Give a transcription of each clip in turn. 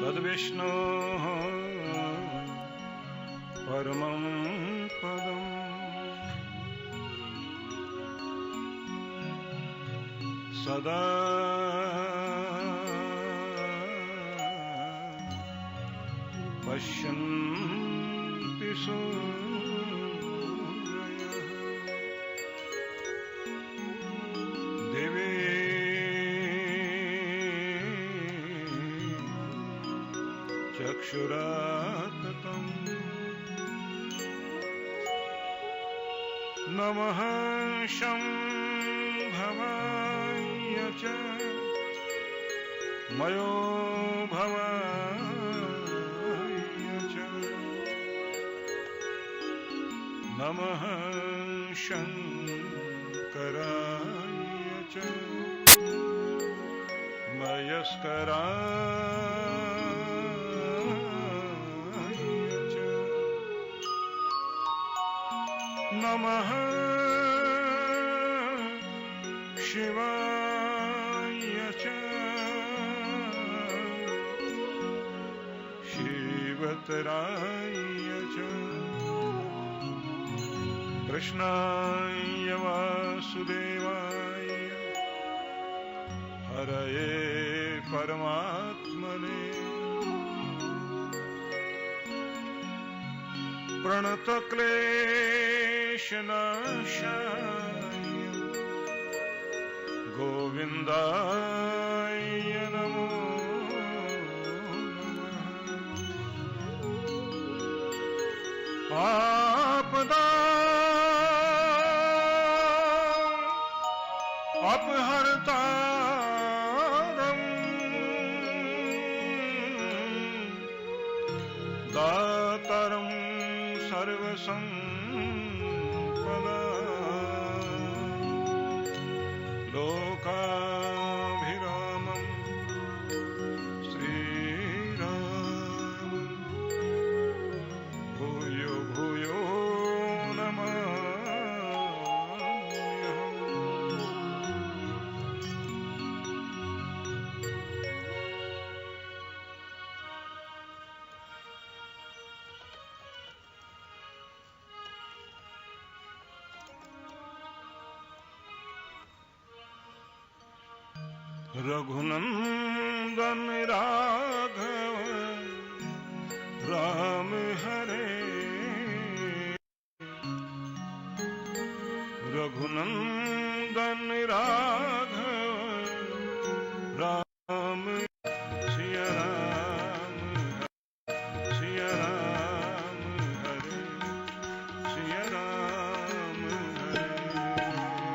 तद्विष्णोः परमं पदम् सदा पश्यन्ति सूरयः दिवे चक्षुराततम् नमः शम्भवाय च मयो भवाय च नमः शङ्कराय च मयस्कराय च नमः शिवाय च शिवतराय च कृष्णाय वासुदेवाय हरये परमात्मने प्रणतक्लेशनाशाय गोविन्दाय नमो नमः अपहर्तारं दातारं सर्वसम्पदा लोकाभिरामं श्रीराम भूयो भूयो रघुनंदन राघव राम हरे रघुनंदन राघव राम सिया राम हरे सिया राम हरे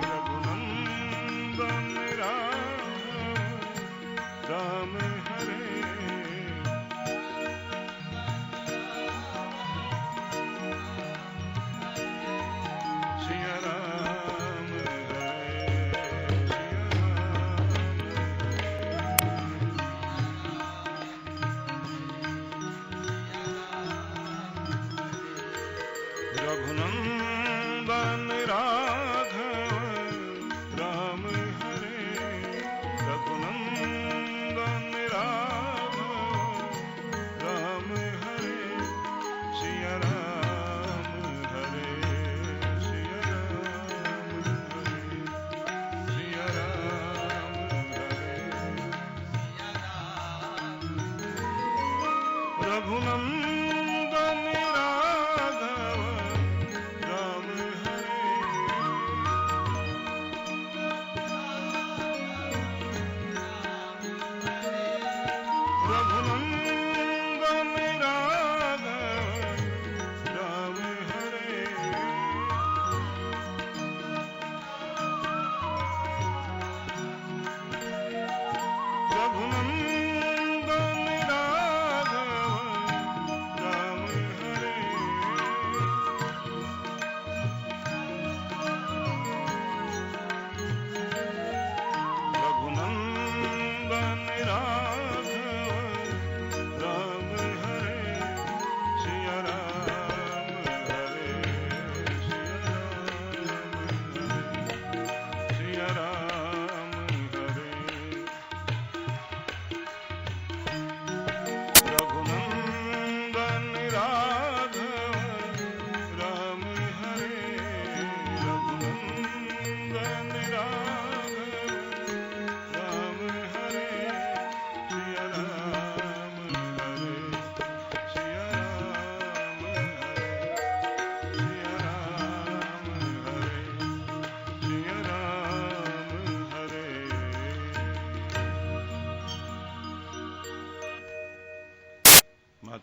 रघुनंदन राम हरे सिया राम रघुनंदन राघव राम हरे रघुनंदन राघव राम हरे सिया राम हरे सिया राम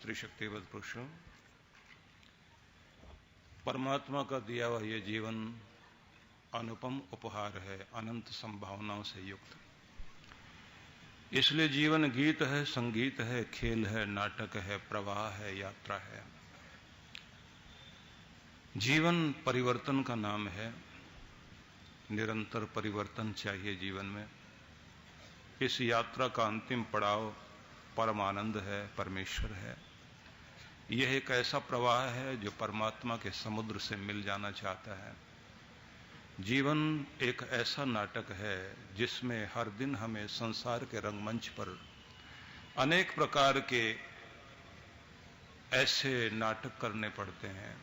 त्रिशक्तिवत पुरुषों, परमात्मा का दिया हुआ ये जीवन अनुपम उपहार है, अनंत संभावनाओं से युक्त। इसलिए जीवन गीत है, संगीत है, खेल है, नाटक है, प्रवाह है, यात्रा है। जीवन परिवर्तन का नाम है। निरंतर परिवर्तन चाहिए जीवन में। इस यात्रा का अंतिम पड़ाव परमानंद है, परमेश्वर है। यह एक ऐसा प्रवाह है जो परमात्मा के समुद्र से मिल जाना चाहता है। जीवन एक ऐसा नाटक है जिसमें हर दिन हमें संसार के रंगमंच पर अनेक प्रकार के ऐसे नाटक करने पड़ते हैं,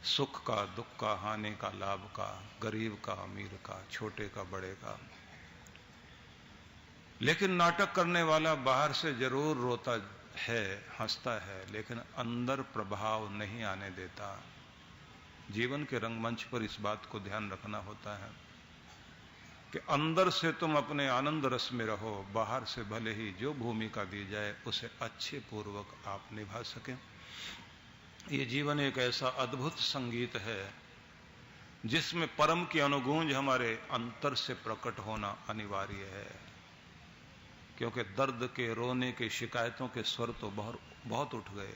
सुख का, दुख का, हानि का, लाभ का, गरीब का, अमीर का, छोटे का, बड़े का। लेकिन नाटक करने वाला बाहर से जरूर रोता है, हंसता है, लेकिन अंदर प्रभाव नहीं आने देता। जीवन के रंगमंच पर इस बात को ध्यान रखना होता है कि अंदर से तुम अपने आनंद रस में रहो, बाहर से भले ही जो भूमिका दी जाए उसे अच्छे पूर्वक आप निभा सकें। ये जीवन एक ऐसा अद्भुत संगीत है जिसमें परम की अनुगूंज हमारे अंतर से प्रकट होना अनिवार्य है, क्योंकि दर्द के, रोने के, शिकायतों के स्वर तो बहुत उठ गए।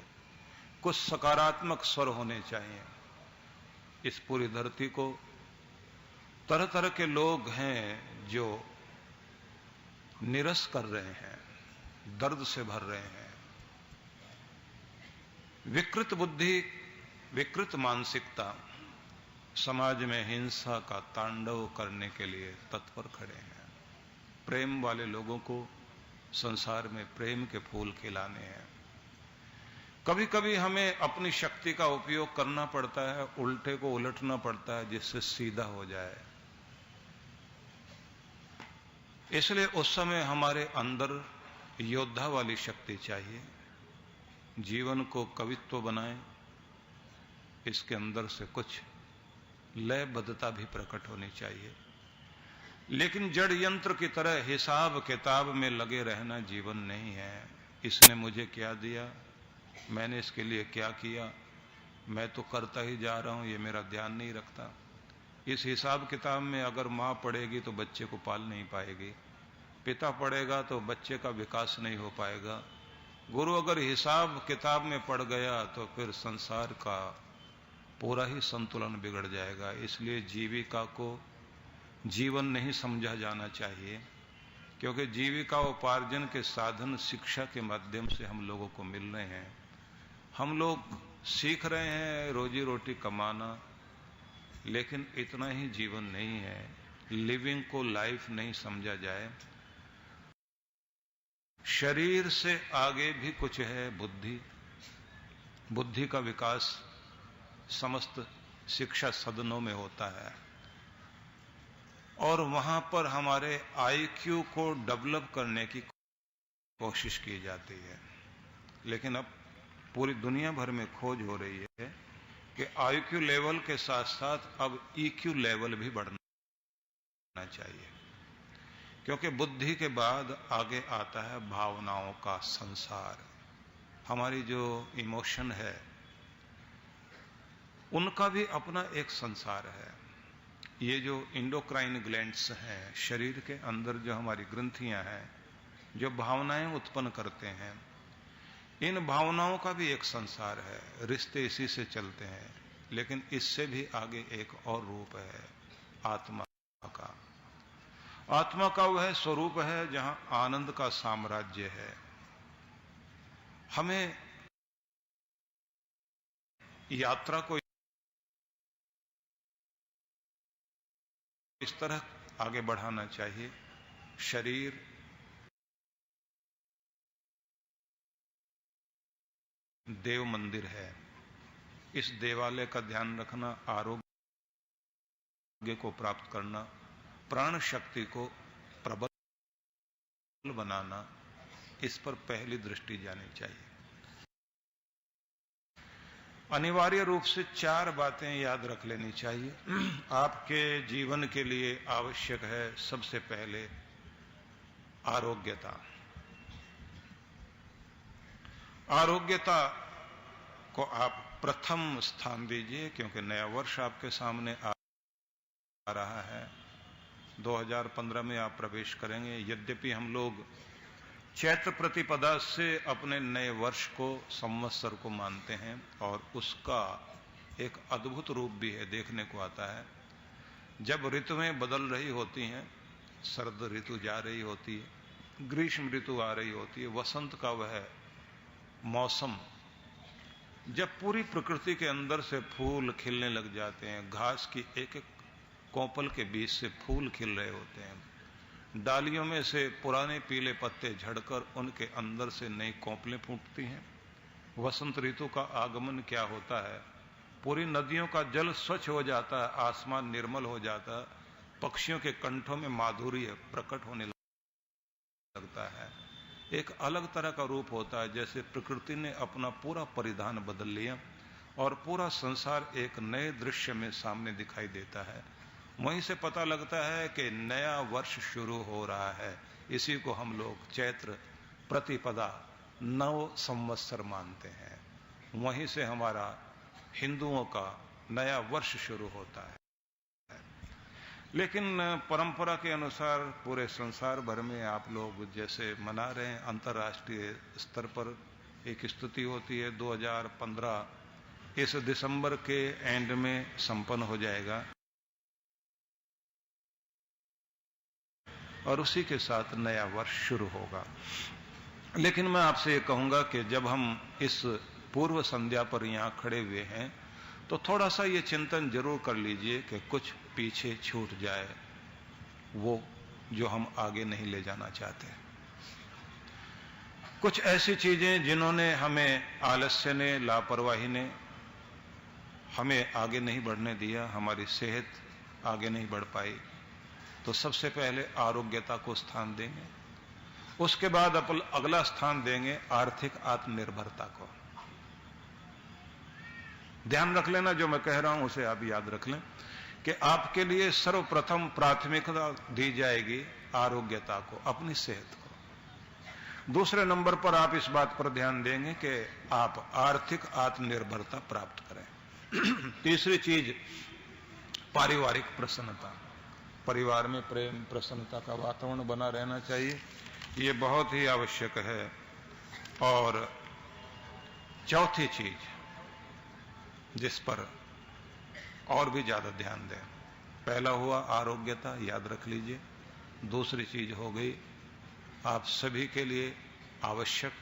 कुछ सकारात्मक स्वर होने चाहिए। इस पूरी धरती को तरह तरह के लोग हैं जो निरस कर रहे हैं, दर्द से भर रहे हैं। विकृत बुद्धि, विकृत मानसिकता समाज में हिंसा का तांडव करने के लिए तत्पर खड़े हैं। प्रेम वाले लोगों को संसार में प्रेम के फूल खिलाने हैं। कभी कभी हमें अपनी शक्ति का उपयोग करना पड़ता है, उल्टे को उलटना पड़ता है जिससे सीधा हो जाए। इसलिए उस समय हमारे अंदर योद्धा वाली शक्ति चाहिए। जीवन को कवित्व बनाएं, इसके अंदर से कुछ लयबद्धता भी प्रकट होनी चाहिए। लेकिन जड़ यंत्र की तरह हिसाब किताब में लगे रहना जीवन नहीं है। इसने मुझे क्या दिया, मैंने इसके लिए क्या किया, मैं तो करता ही जा रहा हूं, ये मेरा ध्यान नहीं रखता। इस हिसाब किताब में अगर मां पड़ेगी तो बच्चे को पाल नहीं पाएगी, पिता पड़ेगा तो बच्चे का विकास नहीं हो पाएगा, गुरु अगर हिसाब किताब में पड़ गया तो फिर संसार का पूरा ही संतुलन बिगड़ जाएगा। इसलिए जीविका को जीवन नहीं समझा जाना चाहिए, क्योंकि जीविका उपार्जन के साधन शिक्षा के माध्यम से हम लोगों को मिल रहे हैं। हम लोग सीख रहे हैं रोजी रोटी कमाना, लेकिन इतना ही जीवन नहीं है। लिविंग को लाइफ नहीं समझा जाए। शरीर से आगे भी कुछ है, बुद्धि। बुद्धि का विकास समस्त शिक्षा सदनों में होता है और वहां पर हमारे आईक्यू को डेवलप करने की कोशिश की जाती है। लेकिन अब पूरी दुनिया भर में खोज हो रही है कि आईक्यू लेवल के साथ साथ अब ईक्यू लेवल भी बढ़ना चाहिए, क्योंकि बुद्धि के बाद आगे आता है भावनाओं का संसार। हमारी जो इमोशन है उनका भी अपना एक संसार है। ये जो इंडोक्राइन ग्लैंड्स हैं, शरीर के अंदर जो हमारी ग्रंथियां हैं जो भावनाएं उत्पन्न करते हैं, इन भावनाओं का भी एक संसार है। रिश्ते इसी से चलते हैं। लेकिन इससे भी आगे एक और रूप है आत्मा का। आत्मा का वह स्वरूप है जहां आनंद का साम्राज्य है। हमें यात्रा को इस तरह आगे बढ़ाना चाहिए। शरीर देव मंदिर है। इस देवालय का ध्यान रखना, आरोग्य को प्राप्त करना, प्राण शक्ति को प्रबल बनाना, इस पर पहली दृष्टि जानी चाहिए। अनिवार्य रूप से 4 बातें याद रख लेनी चाहिए। आपके जीवन के लिए आवश्यक है सबसे पहले आरोग्यता। आरोग्यता को आप प्रथम स्थान दीजिए, क्योंकि नया वर्ष आपके सामने आ रहा है। 2015 में आप प्रवेश करेंगे। यद्यपि हम लोग चैत्र प्रतिपदा से अपने नए वर्ष को, संवत्सर को मानते हैं, और उसका एक अद्भुत रूप भी है, देखने को आता है। जब ऋतुएं बदल रही होती हैं, शरद ऋतु जा रही होती है, ग्रीष्म ऋतु आ रही होती है, वसंत का वह मौसम, जब पूरी प्रकृति के अंदर से फूल खिलने लग जाते हैं, घास की एक एक कोपल के बीच से फूल खिल रहे होते हैं, डालियों में से पुराने पीले पत्ते झड़कर उनके अंदर से नई कोपलें फूटती हैं। वसंत ऋतु का आगमन क्या होता है, पूरी नदियों का जल स्वच्छ हो जाता है, आसमान निर्मल हो जाता है, पक्षियों के कंठों में माधुर्य प्रकट होने लगता है। एक अलग तरह का रूप होता है, जैसे प्रकृति ने अपना पूरा परिधान बदल लिया और पूरा संसार एक नए दृश्य में सामने दिखाई देता है। वहीं से पता लगता है कि नया वर्ष शुरू हो रहा है। इसी को हम लोग चैत्र प्रतिपदा, नव संवत्सर मानते हैं। वहीं से हमारा हिंदुओं का नया वर्ष शुरू होता है। लेकिन परंपरा के अनुसार पूरे संसार भर में आप लोग जैसे मना रहे हैं, अंतर्राष्ट्रीय स्तर पर एक स्तुति होती है। 2015 इस दिसंबर के एंड में संपन्न हो जाएगा और उसी के साथ नया वर्ष शुरू होगा। लेकिन मैं आपसे ये कहूंगा कि जब हम इस पूर्व संध्या पर यहां खड़े हुए हैं, तो थोड़ा सा ये चिंतन जरूर कर लीजिए कि कुछ पीछे छूट जाए, वो जो हम आगे नहीं ले जाना चाहते। कुछ ऐसी चीजें जिन्होंने हमें, आलस्य ने, लापरवाही ने हमें आगे नहीं बढ़ने दिया, हमारी सेहत आगे नहीं बढ़ पाई, तो सबसे पहले आरोग्यता को स्थान देंगे। उसके बाद अगला स्थान देंगे आर्थिक आत्मनिर्भरता को। ध्यान रख लेना, जो मैं कह रहा हूं उसे आप याद रख लें कि आपके लिए सर्वप्रथम प्राथमिकता दी जाएगी आरोग्यता को, अपनी सेहत को। दूसरे नंबर पर आप इस बात पर ध्यान देंगे कि आप आर्थिक आत्मनिर्भरता प्राप्त करें। तीसरी चीज पारिवारिक प्रसन्नता, परिवार में प्रेम प्रसन्नता का वातावरण बना रहना चाहिए, ये बहुत ही आवश्यक है। और चौथी चीज जिस पर और भी ज्यादा ध्यान दें, पहला हुआ आरोग्यता, याद रख लीजिए। दूसरी चीज हो गई आप सभी के लिए आवश्यक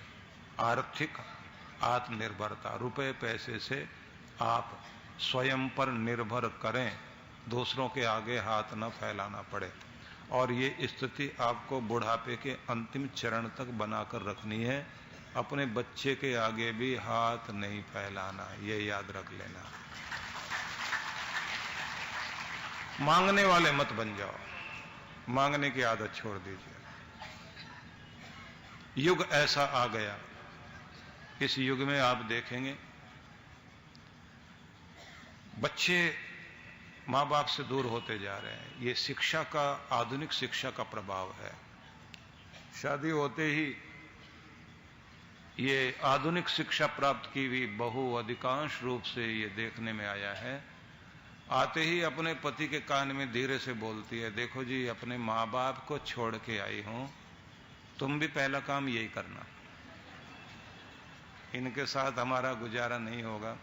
आर्थिक आत्मनिर्भरता, रुपए पैसे से आप स्वयं पर निर्भर करें, दूसरों के आगे हाथ न फैलाना पड़े। और ये स्थिति आपको बुढ़ापे के अंतिम चरण तक बनाकर रखनी है। अपने बच्चे के आगे भी हाथ नहीं फैलाना, ये याद रख लेना। मांगने वाले मत बन जाओ, मांगने की आदत छोड़ दीजिए। युग ऐसा आ गया, इस युग में आप देखेंगे बच्चे मां बाप से दूर होते जा रहे हैं। ये शिक्षा का, आधुनिक शिक्षा का प्रभाव है। शादी होते ही ये आधुनिक शिक्षा प्राप्त की हुई बहू अधिकांश रूप से ये देखने में आया है, आते ही अपने पति के कान में धीरे से बोलती है, देखो जी अपने मां बाप को छोड़ के आई हूं, तुम भी पहला काम यही करना, इनके साथ हमारा गुजारा नहीं होगा।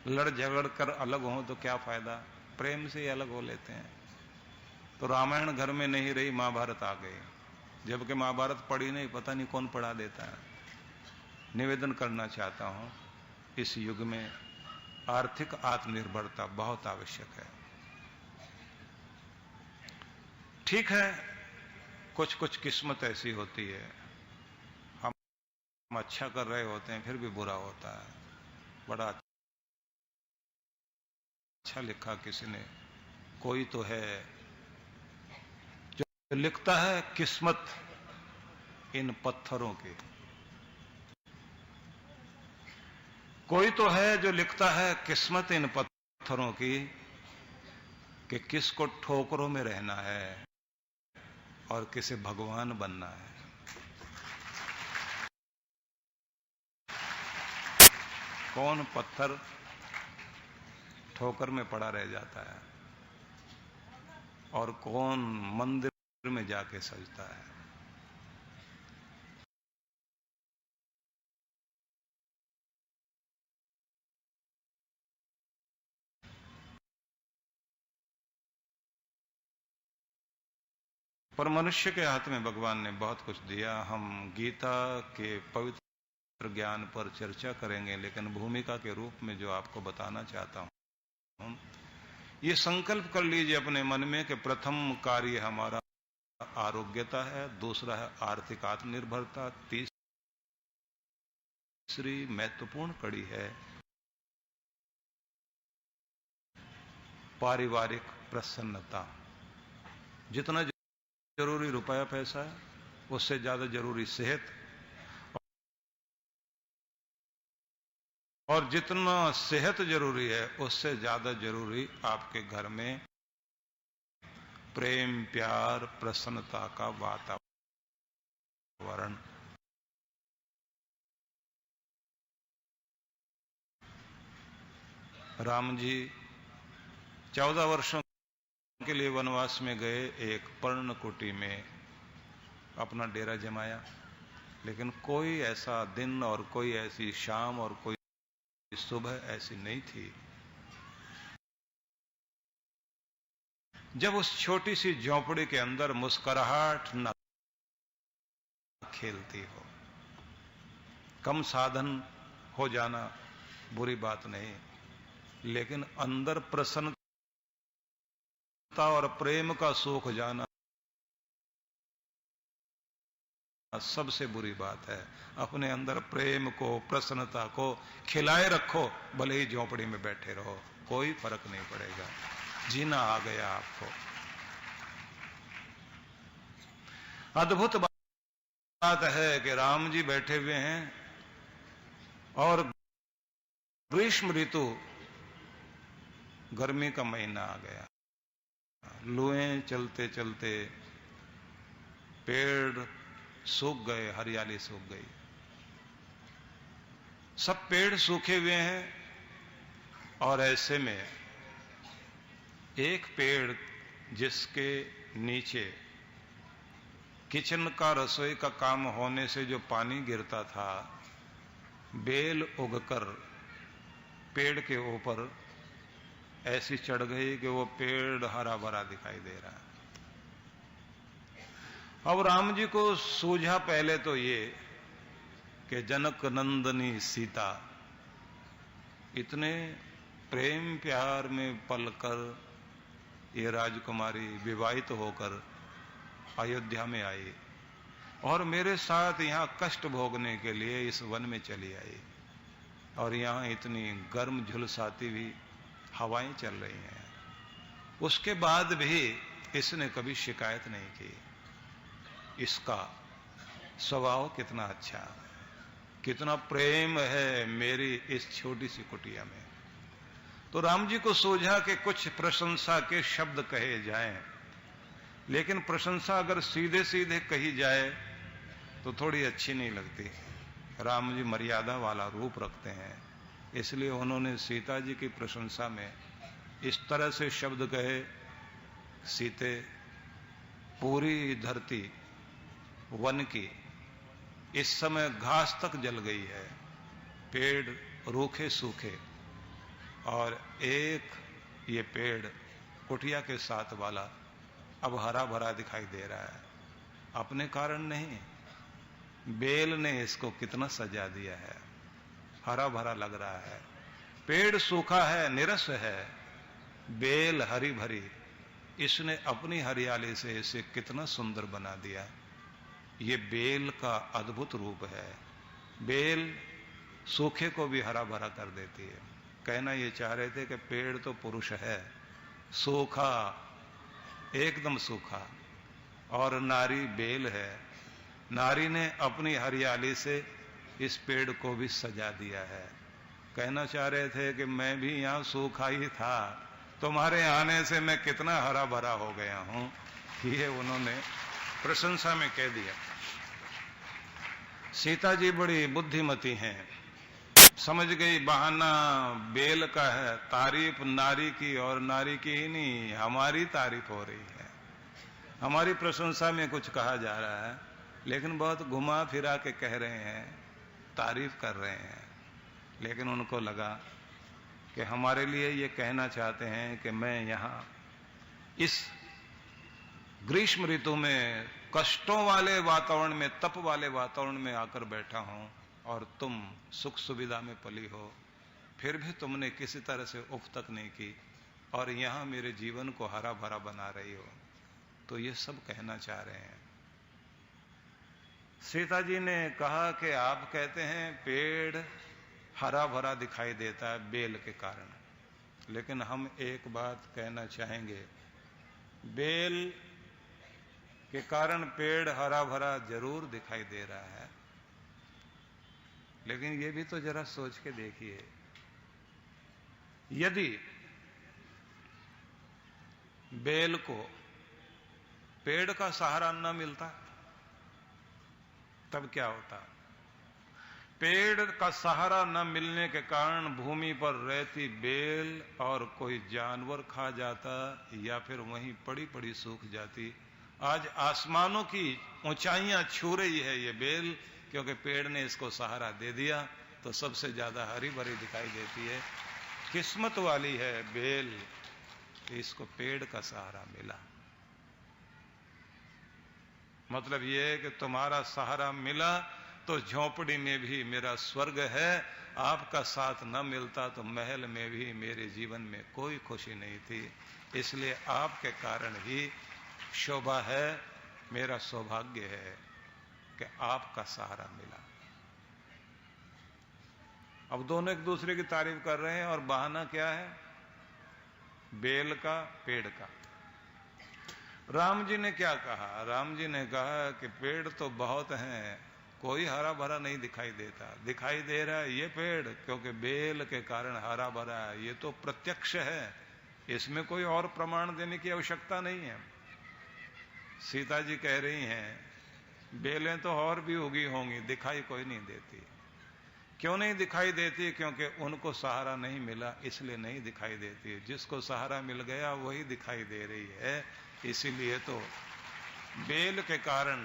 लड़ झगड़ कर अलग हो तो क्या फायदा, प्रेम से ही अलग हो लेते हैं। तो रामायण घर में नहीं रही, महाभारत आ गई, जबकि महाभारत पढ़ी नहीं, पता नहीं कौन पढ़ा देता है। निवेदन करना चाहता हूं, इस युग में आर्थिक आत्मनिर्भरता बहुत आवश्यक है। ठीक है, कुछ कुछ किस्मत ऐसी होती है, हम अच्छा कर रहे होते हैं फिर भी बुरा होता है। बड़ा अच्छा लिखा किसी ने, कोई तो है जो लिखता है किस्मत इन पत्थरों की, कोई तो है जो लिखता है किस्मत इन पत्थरों की, कि किसको ठोकरों में रहना है और किसे भगवान बनना है। कौन पत्थर ठोकर में पड़ा रह जाता है और कौन मंदिर में जाके सजता है। पर मनुष्य के हाथ में भगवान ने बहुत कुछ दिया। हम गीता के पवित्र ज्ञान पर चर्चा करेंगे, लेकिन भूमिका के रूप में जो आपको बताना चाहता हूं, ये संकल्प कर लीजिए अपने मन में कि प्रथम कार्य हमारा आरोग्यता है, दूसरा है आर्थिक आत्मनिर्भरता, तीसरी महत्वपूर्ण कड़ी है पारिवारिक प्रसन्नता। जितना जरूरी रुपया पैसा है, उससे ज्यादा जरूरी सेहत, और जितना सेहत जरूरी है उससे ज्यादा जरूरी आपके घर में प्रेम, प्यार, प्रसन्नता का वातावरण। राम जी 14 वर्षों के लिए वनवास में गए, एक पर्णकुटी में अपना डेरा जमाया, लेकिन कोई ऐसा दिन और कोई ऐसी शाम और कोई सुबह ऐसी नहीं थी जब उस छोटी सी झोंपड़ी के अंदर मुस्कुराहट न खेलती हो। कम साधन हो जाना बुरी बात नहीं, लेकिन अंदर प्रसन्नता और प्रेम का सूख जाना सबसे बुरी बात है। अपने अंदर प्रेम को, प्रसन्नता को खिलाए रखो, भले ही झोंपड़ी में बैठे रहो, कोई फर्क नहीं पड़ेगा। जीना आ गया आपको। अद्भुत बात है कि राम जी बैठे हुए हैं और ग्रीष्म ऋतु, गर्मी का महीना आ गया। लुएं चलते चलते पेड़ सूख गए, हरियाली सूख गई, सब पेड़ सूखे हुए हैं। और ऐसे में एक पेड़ जिसके नीचे किचन का, रसोई का काम होने से जो पानी गिरता था, बेल उगकर पेड़ के ऊपर ऐसी चढ़ गई कि वो पेड़ हरा भरा दिखाई दे रहा है। अब राम जी को सूझा पहले तो ये कि जनक नंदनी सीता इतने प्रेम प्यार में पलकर ये राजकुमारी विवाहित होकर अयोध्या में आई और मेरे साथ यहां कष्ट भोगने के लिए इस वन में चली आई, और यहां इतनी गर्म झुलसाती हुई हवाएं चल रही हैं। उसके बाद भी इसने कभी शिकायत नहीं की। इसका स्वभाव कितना अच्छा, कितना प्रेम है मेरी इस छोटी सी कुटिया में। तो राम जी को सूझा कि कुछ प्रशंसा के शब्द कहे जाएं, लेकिन प्रशंसा अगर सीधे सीधे कही जाए तो थोड़ी अच्छी नहीं लगती। राम जी मर्यादा वाला रूप रखते हैं, इसलिए उन्होंने सीता जी की प्रशंसा में इस तरह से शब्द कहे, सीते, पूरी धरती वन की इस समय घास तक जल गई है, पेड़ रूखे सूखे, और एक ये पेड़ कुटिया के साथ वाला अब हरा भरा दिखाई दे रहा है। अपने कारण नहीं, बेल ने इसको कितना सजा दिया है, हरा भरा लग रहा है। पेड़ सूखा है, निरस है, बेल हरी भरी, इसने अपनी हरियाली से इसे कितना सुंदर बना दिया। ये बेल का अद्भुत रूप है। बेल सूखे को भी हरा भरा कर देती है। कहना ये चाह रहे थे कि पेड़ तो पुरुष है, सूखा, एकदम सूखा, और नारी बेल है। नारी ने अपनी हरियाली से इस पेड़ को भी सजा दिया है। कहना चाह रहे थे कि मैं भी यहां सूखा ही था, तुम्हारे आने से मैं कितना हरा भरा हो गया हूं। ये उन्होंने प्रशंसा में कह दिया। सीता जी बड़ी बुद्धिमती हैं, समझ गई बहाना बेल का है, तारीफ नारी की, और नारी की ही नहीं हमारी तारीफ हो रही है, हमारी प्रशंसा में कुछ कहा जा रहा है, लेकिन बहुत घुमा फिरा के कह रहे हैं, तारीफ कर रहे हैं। लेकिन उनको लगा कि हमारे लिए ये कहना चाहते हैं कि मैं यहां इस ग्रीष्म ऋतु में कष्टों वाले वातावरण में, तप वाले वातावरण में आकर बैठा हूं, और तुम सुख सुविधा में पली हो, फिर भी तुमने किसी तरह से उफ तक नहीं की, और यहां मेरे जीवन को हरा भरा बना रही हो। तो ये सब कहना चाह रहे हैं। सीता जी ने कहा कि आप कहते हैं पेड़ हरा भरा दिखाई देता है बेल के कारण, लेकिन हम एक बात कहना चाहेंगे, बेल के कारण पेड़ हरा भरा जरूर दिखाई दे रहा है, लेकिन ये भी तो जरा सोच के देखिए, यदि बेल को पेड़ का सहारा न मिलता तब क्या होता? पेड़ का सहारा न मिलने के कारण भूमि पर रहती बेल और कोई जानवर खा जाता, या फिर वहीं पड़ी पड़ी सूख जाती। आज आसमानों की ऊंचाइयां छू रही है ये बेल, क्योंकि पेड़ ने इसको सहारा दे दिया, तो सबसे ज्यादा हरी भरी दिखाई देती है। किस्मत वाली है बेल, इसको पेड़ का सहारा मिला। मतलब यह है कि तुम्हारा सहारा मिला तो झोंपड़ी में भी मेरा स्वर्ग है, आपका साथ न मिलता तो महल में भी मेरे जीवन में कोई खुशी नहीं थी, इसलिए आपके कारण ही शोभा है, मेरा सौभाग्य है कि आपका सहारा मिला। अब दोनों एक दूसरे की तारीफ कर रहे हैं, और बहाना क्या है? बेल का, पेड़ का। राम जी ने क्या कहा? राम जी ने कहा कि पेड़ तो बहुत हैं, कोई हरा भरा नहीं दिखाई देता, दिखाई दे रहा है ये पेड़ क्योंकि बेल के कारण हरा भरा है, ये तो प्रत्यक्ष है, इसमें कोई और प्रमाण देने की आवश्यकता नहीं है। सीता जी कह रही हैं बेलें तो और भी उगी होंगी, दिखाई कोई नहीं देती। क्यों नहीं दिखाई देती? क्योंकि उनको सहारा नहीं मिला, इसलिए नहीं दिखाई देती। जिसको सहारा मिल गया वही दिखाई दे रही है। इसीलिए तो बेल के कारण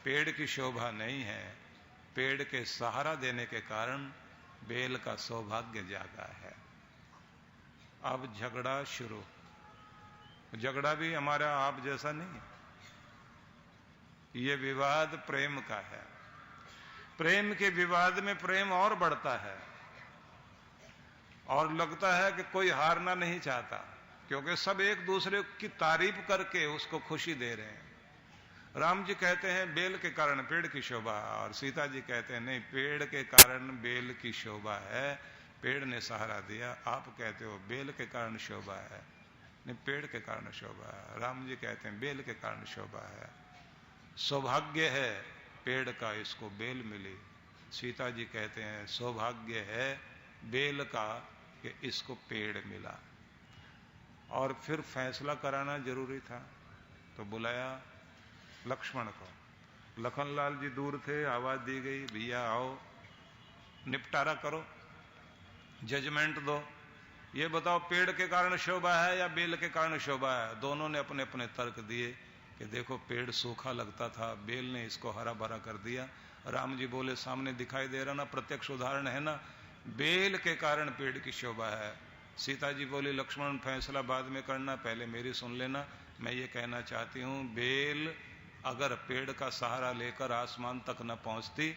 पेड़ की शोभा नहीं है, पेड़ के सहारा देने के कारण बेल का सौभाग्य जागा है। अब झगड़ा शुरू। झगड़ा भी हमारा आप जैसा नहीं, ये विवाद प्रेम का है। प्रेम के विवाद में प्रेम और बढ़ता है, और लगता है कि कोई हारना नहीं चाहता, क्योंकि सब एक दूसरे की तारीफ करके उसको खुशी दे रहे हैं। राम जी कहते हैं बेल के कारण पेड़ की शोभा, और सीता जी कहते हैं नहीं, पेड़ के कारण बेल की शोभा है, पेड़ ने सहारा दिया। आप कहते हो बेल के कारण शोभा है, नहीं, पेड़ के कारण शोभा है। राम जी कहते हैं बेल के कारण शोभा है, सौभाग्य है पेड़ का, इसको बेल मिली। सीता जी कहते हैं सौभाग्य है बेल का कि इसको पेड़ मिला। और फिर फैसला कराना जरूरी था, तो बुलाया लक्ष्मण को। लखनलाल जी दूर थे, आवाज दी गई भैया आओ, निपटारा करो, जजमेंट दो, ये बताओ पेड़ के कारण शोभा है या बेल के कारण शोभा है? दोनों ने अपने अपने तर्क दिए कि देखो पेड़ सूखा लगता था, बेल ने इसको हरा भरा कर दिया। राम जी बोले सामने दिखाई दे रहा ना, प्रत्यक्ष उदाहरण है ना, बेल के कारण पेड़ की शोभा है। सीता जी बोली लक्ष्मण फैसला बाद में करना, पहले मेरी सुन लेना। मैं ये कहना चाहती हूं बेल अगर पेड़ का सहारा लेकर आसमान तक न पहुंचती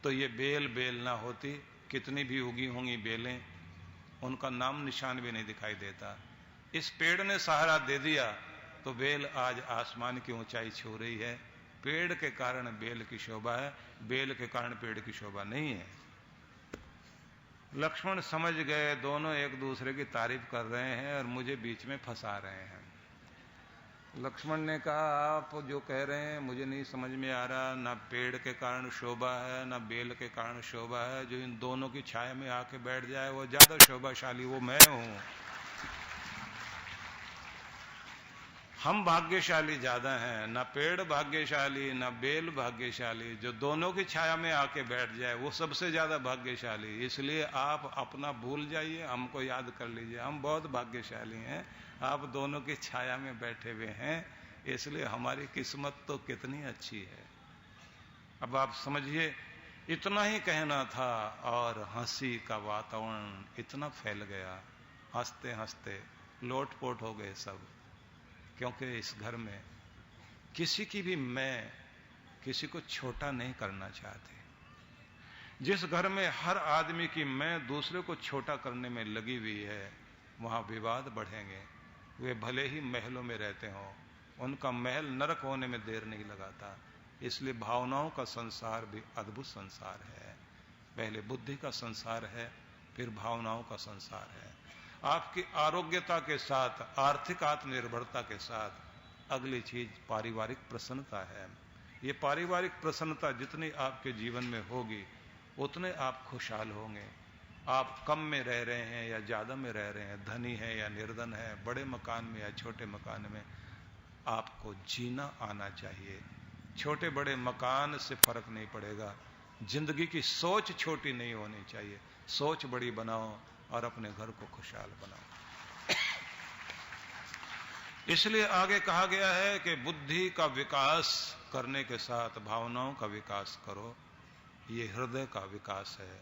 तो ये बेल बेल ना होती। कितनी भी उगी होंगी बेलें, उनका नाम निशान भी नहीं दिखाई देता। इस पेड़ ने सहारा दे दिया तो बेल आज आसमान की ऊंचाई छू रही है। पेड़ के कारण बेल की शोभा है, बेल के कारण पेड़ की शोभा नहीं है। लक्ष्मण समझ गए दोनों एक दूसरे की तारीफ कर रहे हैं और मुझे बीच में फंसा रहे हैं। लक्ष्मण ने कहा आप जो कह रहे हैं मुझे नहीं समझ में आ रहा, ना पेड़ के कारण शोभा है ना बेल के कारण शोभा है। जो इन दोनों की छाया में आके बैठ जाए वो ज्यादा शोभाशाली, वो मैं हूं। हम भाग्यशाली ज्यादा हैं, ना पेड़ भाग्यशाली ना बेल भाग्यशाली। जो दोनों की छाया में आके बैठ जाए वो सबसे ज्यादा भाग्यशाली। इसलिए आप अपना भूल जाइए, हमको याद कर लीजिए, हम बहुत भाग्यशाली हैं। आप दोनों की छाया में बैठे हुए हैं, इसलिए हमारी किस्मत तो कितनी अच्छी है। अब आप समझिए, इतना ही कहना था और हंसी का वातावरण इतना फैल गया, हंसते हंसते लोटपोट हो गए सब। क्योंकि इस घर में किसी की भी मैं किसी को छोटा नहीं करना चाहते। जिस घर में हर आदमी की मैं दूसरे को छोटा करने में लगी हुई है, वहां विवाद बढ़ेंगे। वे भले ही महलों में रहते हों, उनका महल नरक होने में देर नहीं लगाता। इसलिए भावनाओं का संसार भी अद्भुत संसार है। पहले बुद्धि का संसार है, फिर भावनाओं का संसार है। आपकी आरोग्यता के साथ, आर्थिक आत्मनिर्भरता के साथ अगली चीज पारिवारिक प्रसन्नता है। ये पारिवारिक प्रसन्नता जितनी आपके जीवन में होगी, उतने आप खुशहाल होंगे। आप कम में रह रहे हैं या ज्यादा में रह रहे हैं, धनी है या निर्धन है, बड़े मकान में या छोटे मकान में, आपको जीना आना चाहिए। छोटे बड़े मकान से फर्क नहीं पड़ेगा। जिंदगी की सोच छोटी नहीं होनी चाहिए, सोच बड़ी बनाओ और अपने घर को खुशहाल बनाओ। इसलिए आगे कहा गया है कि बुद्धि का विकास करने के साथ भावनाओं का विकास करो। ये हृदय का विकास है।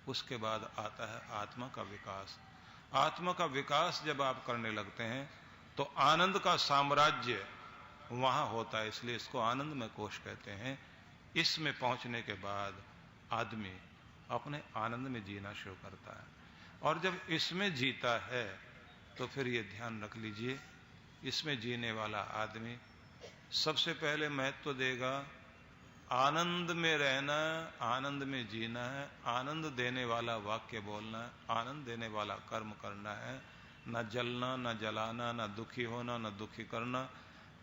उसके बाद आता है आत्मा का विकास। आत्मा का विकास जब आप करने लगते हैं तो आनंद का साम्राज्य वहां होता है। इसलिए इसको आनंदमय कोश कहते हैं। इसमें पहुंचने के बाद आदमी अपने आनंद में जीना शुरू करता है। और जब इसमें जीता है तो फिर ये ध्यान रख लीजिए, इसमें जीने वाला आदमी सबसे पहले महत्व देगा आनंद में रहना, आनंद में जीना है, आनंद देने वाला वाक्य बोलना है, आनंद देने वाला कर्म करना है। न जलना, न जलाना, न दुखी होना, न दुखी करना,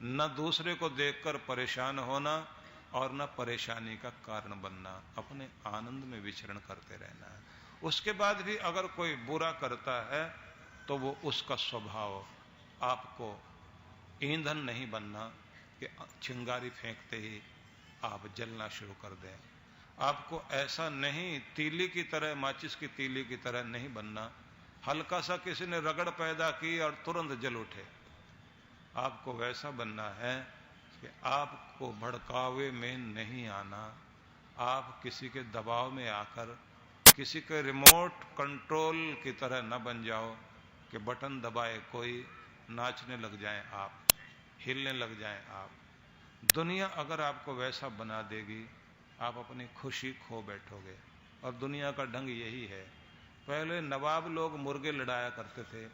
न दूसरे को देखकर परेशान होना और न परेशानी का कारण बनना। अपने आनंद में विचरण करते रहना है। उसके बाद भी अगर कोई बुरा करता है तो वो उसका स्वभाव, आपको ईंधन नहीं बनना कि चिंगारी फेंकते ही आप जलना शुरू कर दें। आपको ऐसा नहीं, तीली की तरह, माचिस की तीली की तरह नहीं बनना। हल्का सा किसी ने रगड़ पैदा की और तुरंत जल उठे। आपको वैसा बनना है कि आपको भड़कावे में नहीं आना। आप किसी के दबाव में आकर किसी के रिमोट कंट्रोल की तरह न बन जाओ कि बटन दबाए कोई, नाचने लग जाएं आप, हिलने लग जाएं आप। दुनिया अगर आपको वैसा बना देगी, आप अपनी खुशी खो बैठोगे। और दुनिया का ढंग यही है। पहले नवाब लोग मुर्गे लड़ाया करते थे।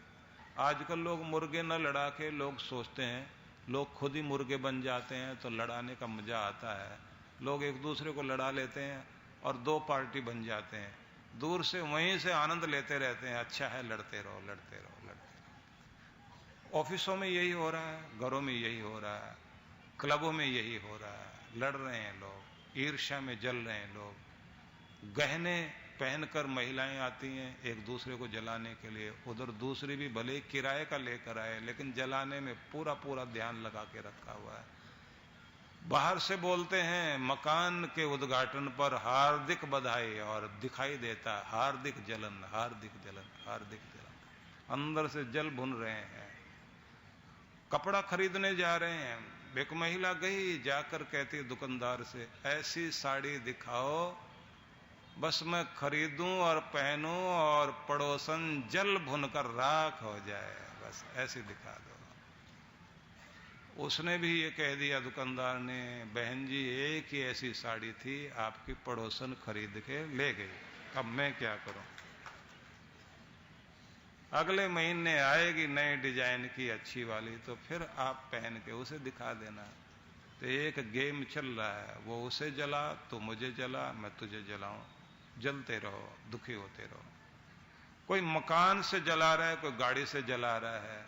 आजकल लोग मुर्गे न लड़ा के लोग सोचते हैं, लोग खुद ही मुर्गे बन जाते हैं तो लड़ाने का मजा आता है। लोग एक दूसरे को लड़ा लेते हैं और दो पार्टी बन जाते हैं। दूर से वहीं से आनंद लेते रहते हैं, अच्छा है, लड़ते रहो, लड़ते रहो, लड़ते रहो। ऑफिसों में यही हो रहा है, घरों में यही हो रहा है, क्लबों में यही हो रहा है। लड़ रहे हैं लोग, ईर्ष्या में जल रहे हैं लोग। गहने पहनकर महिलाएं आती हैं एक दूसरे को जलाने के लिए। उधर दूसरी भी भले किराए का लेकर आए, लेकिन जलाने में पूरा पूरा ध्यान लगा के रखा हुआ है। बाहर से बोलते हैं मकान के उद्घाटन पर हार्दिक बधाई, और दिखाई देता हार्दिक जलन, हार्दिक जलन, हार्दिक जलन। अंदर से जल भुन रहे हैं। कपड़ा खरीदने जा रहे हैं, एक महिला गई, जाकर कहती दुकानदार से, ऐसी साड़ी दिखाओ बस मैं खरीदूं और पहनूं और पड़ोसन जल भुनकर राख हो जाए, बस ऐसी दिखा दो। उसने भी ये कह दिया दुकानदार ने, बहन जी एक ही ऐसी साड़ी थी, आपकी पड़ोसन खरीद के ले गई, अब मैं क्या करूं। अगले महीने आएगी नए डिजाइन की अच्छी वाली, तो फिर आप पहन के उसे दिखा देना। तो एक गेम चल रहा है, वो उसे जला तो मुझे जला, मैं तुझे जलाऊं, जलते रहो, दुखी होते रहो। कोई मकान से जला रहा है, कोई गाड़ी से जला रहा है,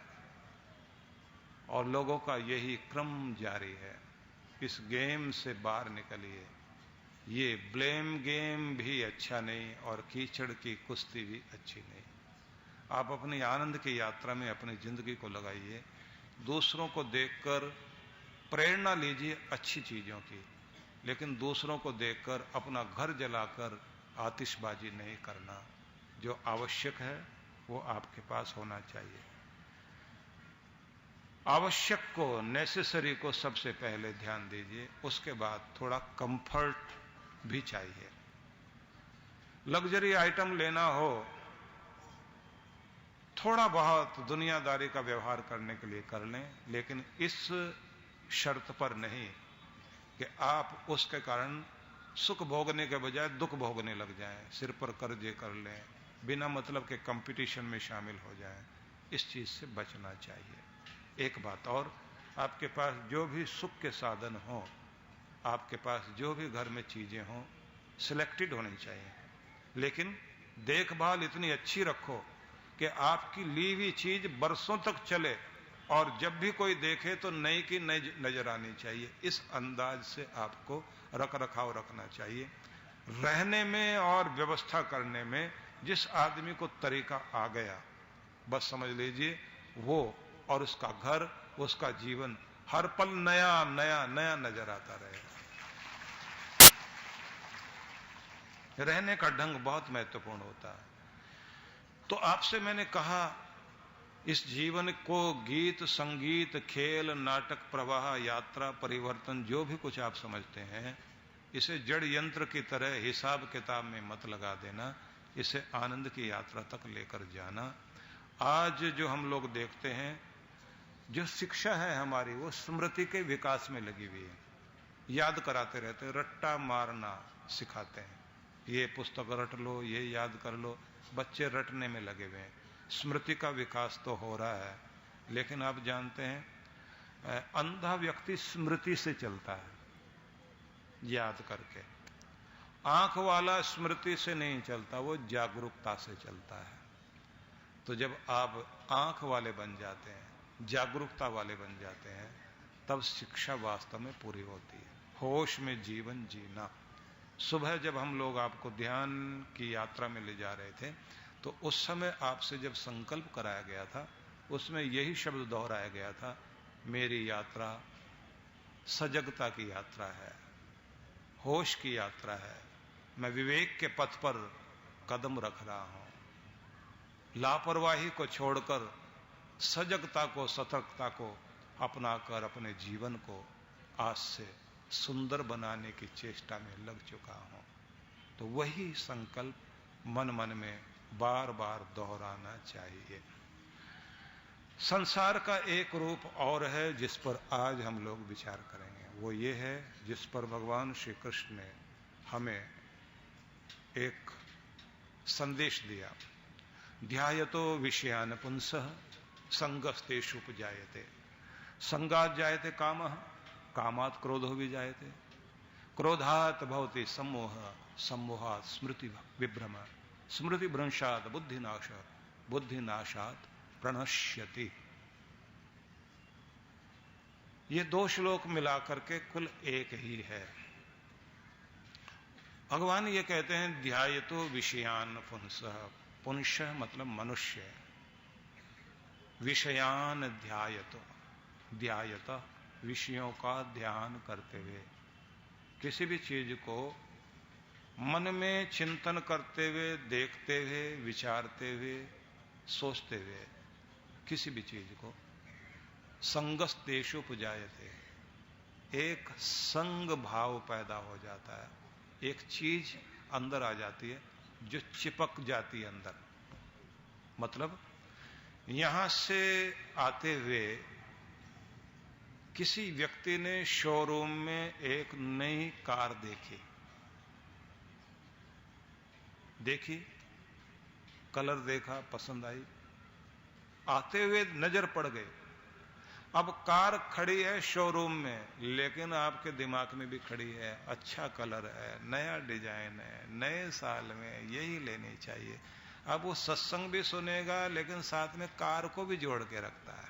और लोगों का यही क्रम जारी है। इस गेम से बाहर निकलिए। ये ब्लेम गेम भी अच्छा नहीं और कीचड़ की कुश्ती भी अच्छी नहीं। आप अपनी आनंद की यात्रा में अपनी जिंदगी को लगाइए। दूसरों को देखकर प्रेरणा लीजिए अच्छी चीजों की, लेकिन दूसरों को देखकर अपना घर जलाकर आतिशबाजी नहीं करना। जो आवश्यक है वो आपके पास होना चाहिए। आवश्यक को, नेसेसरी को सबसे पहले ध्यान दीजिए, उसके बाद थोड़ा कंफर्ट भी चाहिए। लग्जरी आइटम लेना हो, थोड़ा बहुत दुनियादारी का व्यवहार करने के लिए कर लें, लेकिन इस शर्त पर नहीं कि आप उसके कारण सुख भोगने के बजाय दुख भोगने लग जाएं, सिर पर कर्जे कर लें, बिना मतलब के कंपटीशन में शामिल हो जाएं। इस चीज से बचना चाहिए। एक बात और, आपके पास जो भी सुख के साधन हो, आपके पास जो भी घर में चीजें हों, सिलेक्टेड होनी चाहिए, लेकिन देखभाल इतनी अच्छी रखो कि आपकी ली हुई चीज बरसों तक चले और जब भी कोई देखे तो नई की नई नजर आनी चाहिए। इस अंदाज से आपको रख रखाव रखना चाहिए। रहने में और व्यवस्था करने में जिस आदमी को तरीका आ गया, बस समझ लीजिए वो और उसका घर, उसका जीवन हर पल नया नया नया नजर आता रहेगा। रहने का ढंग बहुत महत्वपूर्ण होता है। तो आपसे मैंने कहा, इस जीवन को गीत, संगीत, खेल, नाटक, प्रवाह, यात्रा, परिवर्तन, जो भी कुछ आप समझते हैं, इसे जड़ यंत्र की तरह हिसाब किताब में मत लगा देना। इसे आनंद की यात्रा तक लेकर जाना। आज जो हम लोग देखते हैं, जो शिक्षा है हमारी, वो स्मृति के विकास में लगी हुई है। याद कराते रहते हैं, रट्टा मारना सिखाते हैं, ये पुस्तक रट लो, ये याद कर लो। बच्चे रटने में लगे हुए हैं। स्मृति का विकास तो हो रहा है, लेकिन आप जानते हैं अंधा व्यक्ति स्मृति से चलता है, याद करके। आंख वाला स्मृति से नहीं चलता, वो जागरूकता से चलता है। तो जब आप आंख वाले बन जाते हैं, जागरूकता वाले बन जाते हैं, तब शिक्षा वास्तव में पूरी होती है। होश में जीवन जीना। सुबह जब हम लोग आपको ध्यान की यात्रा में ले जा रहे थे, तो उस समय आपसे जब संकल्प कराया गया था, उसमें यही शब्द दोहराया गया था, मेरी यात्रा सजगता की यात्रा है, होश की यात्रा है, मैं विवेक के पथ पर कदम रख रहा हूं। लापरवाही को छोड़कर सजगता को, सतर्कता को अपनाकर अपने जीवन को आज से सुंदर बनाने की चेष्टा में लग चुका हूं। तो वही संकल्प मन मन में बार बार दोहराना चाहिए। संसार का एक रूप और है जिस पर आज हम लोग विचार करेंगे, वो ये है जिस पर भगवान श्री कृष्ण ने हमें एक संदेश दिया। ध्यायतो विषयान पुंसः संगस्तेषु उपजायते, संगात जायते कामः, कामात् क्रोधो विजायते, क्रोधात् भवति सम्मोह, सम्मोहात् स्मृति विभ्रम, स्मृति भ्रंशात् बुद्धिनाश, बुद्धिनाशात् प्रणश्यति। ये दो श्लोक मिलाकर के कुल एक ही है। भगवान ये कहते हैं, ध्यायतो विषयान पुंसः, पुंसः मतलब मनुष्य, विषयान ध्यायतो, ध्यायत विषयों का ध्यान करते हुए, किसी भी चीज को मन में चिंतन करते हुए, देखते हुए, विचारते हुए, सोचते हुए, किसी भी चीज को संगस्तेषु उपजायते, एक संग भाव पैदा हो जाता है, एक चीज अंदर आ जाती है जो चिपक जाती है अंदर। मतलब यहां से आते हुए किसी व्यक्ति ने शोरूम में एक नई कार देखी, कलर देखा, पसंद आई, आते हुए नजर पड़ गई। अब कार खड़ी है शोरूम में, लेकिन आपके दिमाग में भी खड़ी है, अच्छा कलर है, नया डिजाइन है, नए साल में यही लेनी चाहिए। अब वो सत्संग भी सुनेगा, लेकिन साथ में कार को भी जोड़ के रखता है।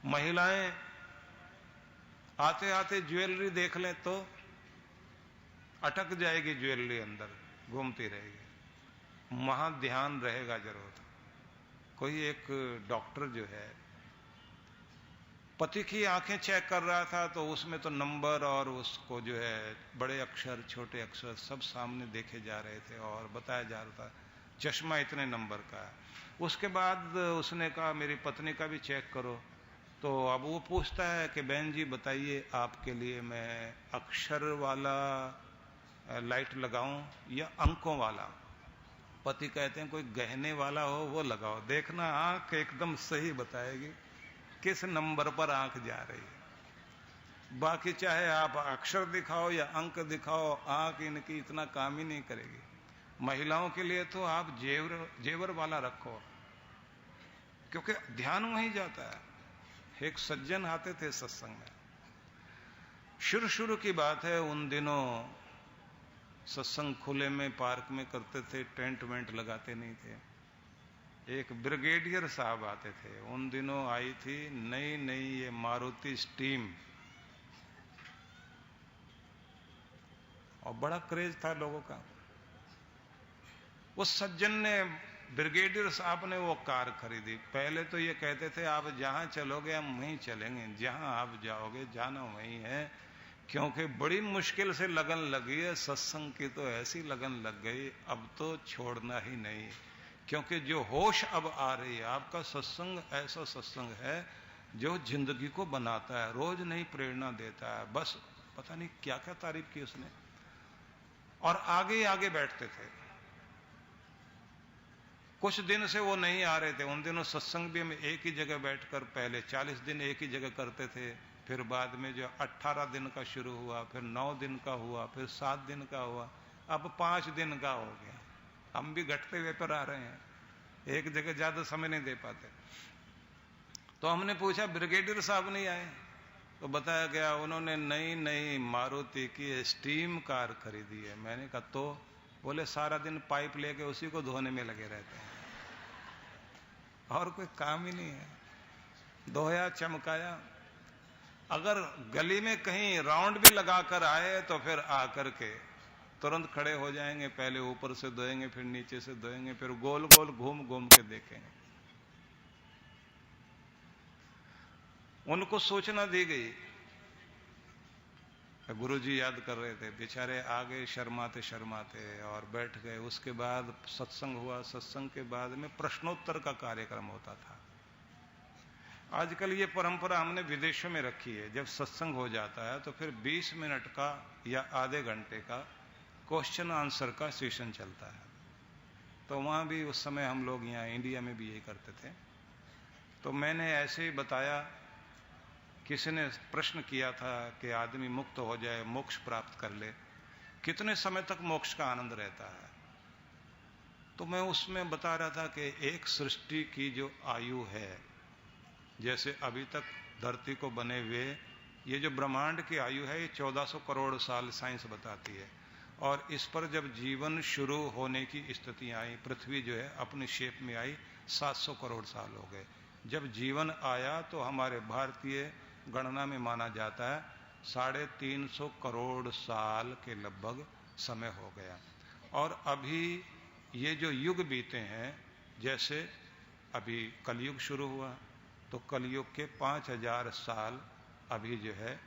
महिलाएं आते आते ज्वेलरी देख लें तो अटक जाएगी, ज्वेलरी अंदर घूमती रहेगी, वहां ध्यान रहेगा जरूर। कोई एक डॉक्टर जो है पति की आंखें चेक कर रहा था, तो उसमें तो नंबर और उसको जो है बड़े अक्षर छोटे अक्षर सब सामने देखे जा रहे थे और बताया जा रहा था चश्मा इतने नंबर का है। उसके बाद उसने कहा मेरी पत्नी का भी चेक करो। तो अब वो पूछता है कि बहन जी बताइए, आपके लिए मैं अक्षर वाला लाइट लगाऊं या अंकों वाला? पति कहते हैं कोई गहने वाला हो वो लगाओ, देखना आंख एकदम सही बताएगी किस नंबर पर आंख जा रही है। बाकी चाहे आप अक्षर दिखाओ या अंक दिखाओ, आंख इनकी इतना काम ही नहीं करेगी। महिलाओं के लिए तो आप जेवर वाला रखो, क्योंकि ध्यान वहीं जाता है। एक सज्जन आते थे सत्संग में, शुरू की बात है, उन दिनों सत्संग खुले में पार्क में करते थे, टेंट वेंट लगाते नहीं थे। एक ब्रिगेडियर साहब आते थे, उन दिनों आई थी नई नई ये मारुति स्टीम, और बड़ा क्रेज था लोगों का। उस सज्जन ने, ब्रिगेडियर साहब ने वो कार खरीदी। पहले तो ये कहते थे आप जहां चलोगे हम वहीं चलेंगे, जहां आप जाओगे जाना वहीं है, क्योंकि बड़ी मुश्किल से लगन लगी है सत्संग की, तो ऐसी लगन लग गई अब तो छोड़ना ही नहीं। क्योंकि जो होश अब आ रही है, आपका सत्संग ऐसा सत्संग है जो जिंदगी को बनाता है, रोज नई प्रेरणा देता है। बस पता नहीं क्या क्या तारीफ की उसने, और आगे आगे बैठते थे। कुछ दिन से वो नहीं आ रहे थे। उन दिनों सत्संग भी हम एक ही जगह बैठकर पहले 40 दिन एक ही जगह करते थे, फिर बाद में जो 18 दिन का शुरू हुआ, फिर 9 दिन का हुआ, फिर 7 दिन का हुआ, अब 5 दिन का हो गया। हम भी घटते हुए पर आ रहे हैं, एक जगह ज्यादा समय नहीं दे पाते। तो हमने पूछा ब्रिगेडियर साहब नहीं आए? तो बताया गया उन्होंने नई नई मारुति की स्टीम कार खरीदी है। मैंने कहा तो? बोले सारा दिन पाइप लेके उसी को धोने में लगे रहते हैं, और कोई काम ही नहीं है। धोया चमकाया। अगर गली में कहीं राउंड भी लगाकर आए तो फिर आकर के तुरंत खड़े हो जाएंगे, पहले ऊपर से धोएंगे, फिर नीचे से धोएंगे, फिर गोल गोल घूम घूम के देखेंगे। उनको सूचना दी गई, गुरुजी याद कर रहे थे, बेचारे आगे शर्माते शर्माते और बैठ गए। उसके बाद सत्संग हुआ। सत्संग के बाद में प्रश्नोत्तर का कार्यक्रम होता था। आजकल ये परंपरा हमने विदेशों में रखी है, जब सत्संग हो जाता है तो फिर 20 मिनट का या आधे घंटे का क्वेश्चन आंसर का सेशन चलता है। तो वहां भी उस समय हम लोग यहाँ इंडिया में भी यही करते थे। तो मैंने ऐसे ही बताया, किसी ने प्रश्न किया था कि आदमी मुक्त हो जाए, मोक्ष प्राप्त कर ले, कितने समय तक मोक्ष का आनंद रहता है? तो मैं उसमें बता रहा था कि एक सृष्टि की जो आयु है, जैसे अभी तक धरती को बने हुए ये जो ब्रह्मांड की आयु है, ये 1400 करोड़ साल साइंस बताती है। और इस पर जब जीवन शुरू होने की स्थिति आई, पृथ्वी जो है अपनी शेप में आई, 700 करोड़ साल हो गए। जब जीवन आया तो हमारे भारतीय गणना में माना जाता है 350 करोड़ साल के लगभग समय हो गया। और अभी ये जो युग बीते हैं, जैसे अभी कलयुग शुरू हुआ तो कलयुग के 5000 साल अभी जो है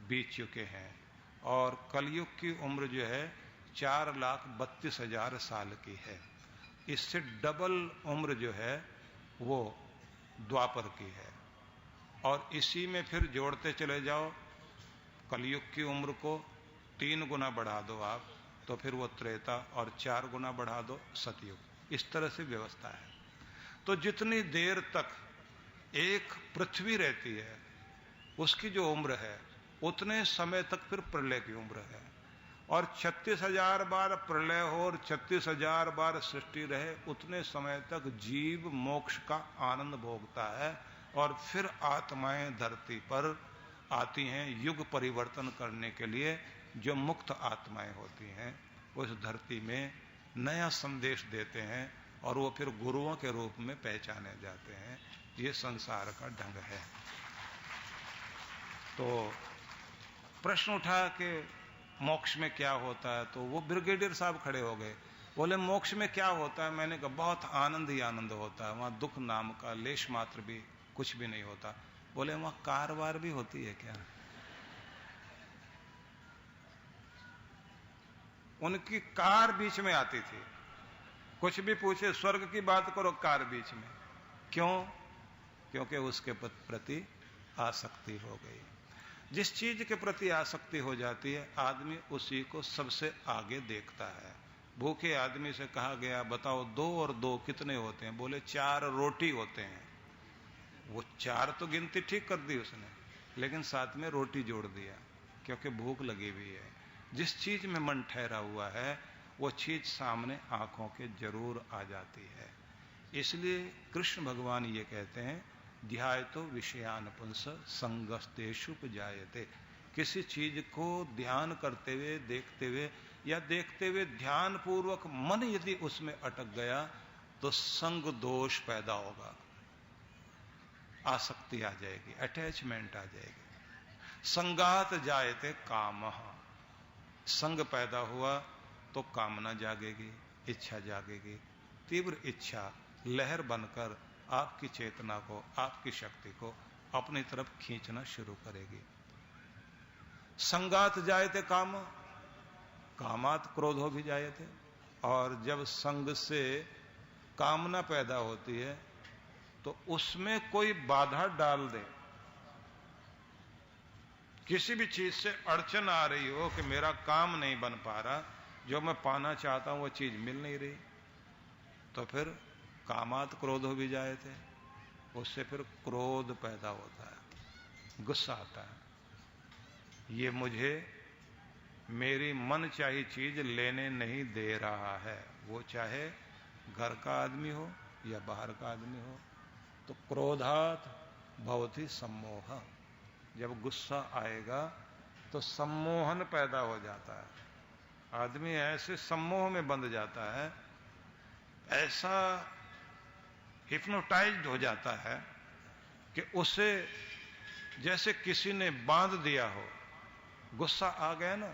बीत चुके हैं, और कलयुग की उम्र जो है 4,32,000 साल की है। इससे डबल उम्र जो है वो द्वापर की है। और इसी में फिर जोड़ते चले जाओ, कलयुग की उम्र को 3 गुना बढ़ा दो आप, तो फिर वो त्रेता, और 4 गुना बढ़ा दो सतयुग। इस तरह से व्यवस्था है। तो जितनी देर तक एक पृथ्वी रहती है, उसकी जो उम्र है, उतने समय तक फिर प्रलय की उम्र है। और 36,000 बार प्रलय हो और 36,000 बार सृष्टि रहे, उतने समय तक जीव मोक्ष का आनंद भोगता है। और फिर आत्माएं धरती पर आती हैं युग परिवर्तन करने के लिए। जो मुक्त आत्माएं होती हैं उस धरती में नया संदेश देते हैं, और वो फिर गुरुओं के रूप में पहचाने जाते हैं। ये संसार का ढंग है। तो प्रश्न उठा कि मोक्ष में क्या होता है, तो वो ब्रिगेडियर साहब खड़े हो गए। बोले मोक्ष में क्या होता है? मैंने कहा बहुत आनंद ही आनंद होता है, वहां दुख नाम का लेश मात्र भी कुछ भी नहीं होता। बोले वहां कारवार भी होती है क्या? उनकी कार बीच में आती थी, कुछ भी पूछे स्वर्ग की बात करो, कार बीच में। क्यों? क्योंकि उसके प्रति आसक्ति हो गई। जिस चीज के प्रति आसक्ति हो जाती है आदमी उसी को सबसे आगे देखता है। भूखे आदमी से कहा गया बताओ 2 और 2 कितने होते हैं? बोले 4 रोटी होते हैं। वो 4 तो गिनती ठीक कर दी उसने, लेकिन साथ में रोटी जोड़ दिया, क्योंकि भूख लगी हुई है। जिस चीज में मन ठहरा हुआ है वो चीज सामने आंखों के जरूर आ जाती है। इसलिए कृष्ण भगवान ये कहते हैं ध्यायतो विषयान पुंस संगस्तेषुपजायते। किसी चीज को ध्यान करते हुए देखते हुए या देखते हुए ध्यान पूर्वक मन यदि उसमें अटक गया तो संग दोष पैदा होगा, आसक्ति आ जाएगी, अटैचमेंट आ जाएगी। संगात जायते कामः, संग पैदा हुआ तो कामना जागेगी, इच्छा जागेगी। तीव्र इच्छा लहर बनकर आपकी चेतना को, आपकी शक्ति को अपनी तरफ खींचना शुरू करेगी। संगात जायते काम, कामात क्रोधो भी जायते। और जब संग से कामना पैदा होती है तो उसमें कोई बाधा डाल दे, किसी भी चीज से अड़चन आ रही हो कि मेरा काम नहीं बन पा रहा, जो मैं पाना चाहता हूं वो चीज मिल नहीं रही, तो फिर कामात क्रोधो भी जाए थे, उससे फिर क्रोध पैदा होता है, गुस्सा आता है। ये मुझे मेरी मन चाही चीज लेने नहीं दे रहा है, वो चाहे घर का आदमी हो या बाहर का आदमी हो। तो क्रोधात भवति सम्मोह, जब गुस्सा आएगा तो सम्मोहन पैदा हो जाता है। आदमी ऐसे सम्मोह में बंध जाता है, ऐसा हिप्नोटाइज्ड हो जाता है कि उसे जैसे किसी ने बांध दिया हो। गुस्सा आ गया ना,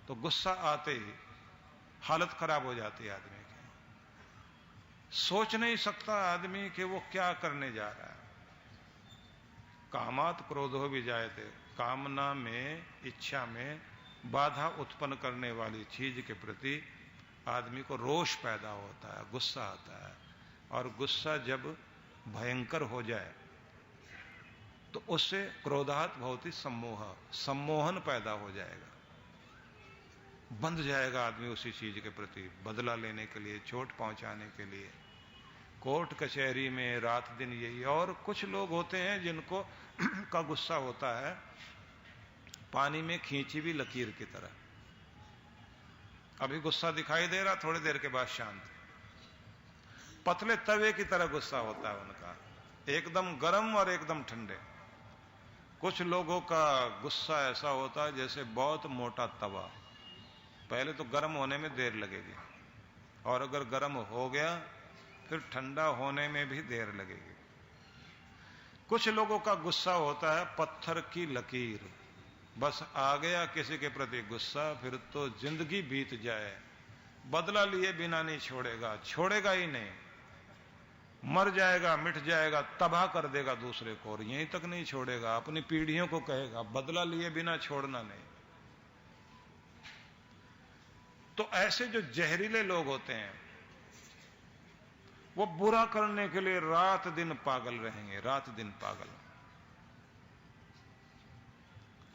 तो गुस्सा आते ही हालत खराब हो जाती है आदमी की। सोच नहीं सकता आदमी कि वो क्या करने जा रहा है। कामात क्रोधो भी जायते, कामना में, इच्छा में बाधा उत्पन्न करने वाली चीज के प्रति आदमी को रोष पैदा होता है, गुस्सा आता है। और गुस्सा जब भयंकर हो जाए तो उससे क्रोधात भवति सम्मोह, सम्मोहन पैदा हो जाएगा, बंध जाएगा आदमी उसी चीज के प्रति, बदला लेने के लिए, चोट पहुंचाने के लिए। कोर्ट कचहरी में रात दिन यही। और कुछ लोग होते हैं जिनको का गुस्सा होता है पानी में खींची हुई लकीर की तरह, अभी गुस्सा दिखाई दे रहा, थोड़ी देर के बाद शांत। पतले तवे की तरह गुस्सा होता है उनका, एकदम गर्म और एकदम ठंडे। कुछ लोगों का गुस्सा ऐसा होता है जैसे बहुत मोटा तवा, पहले तो गर्म होने में देर लगेगी और अगर गर्म हो गया फिर ठंडा होने में भी देर लगेगी। कुछ लोगों का गुस्सा होता है पत्थर की लकीर, बस आ गया किसी के प्रति गुस्सा फिर तो जिंदगी बीत जाए, बदला लिए बिना नहीं छोड़ेगा, छोड़ेगा ही नहीं, मर जाएगा, मिट जाएगा, तबाह कर देगा दूसरे को, और यहीं तक नहीं छोड़ेगा, अपनी पीढ़ियों को कहेगा बदला लिए बिना छोड़ना नहीं। तो ऐसे जो जहरीले लोग होते हैं वो बुरा करने के लिए रात दिन पागल रहेंगे, रात दिन पागल।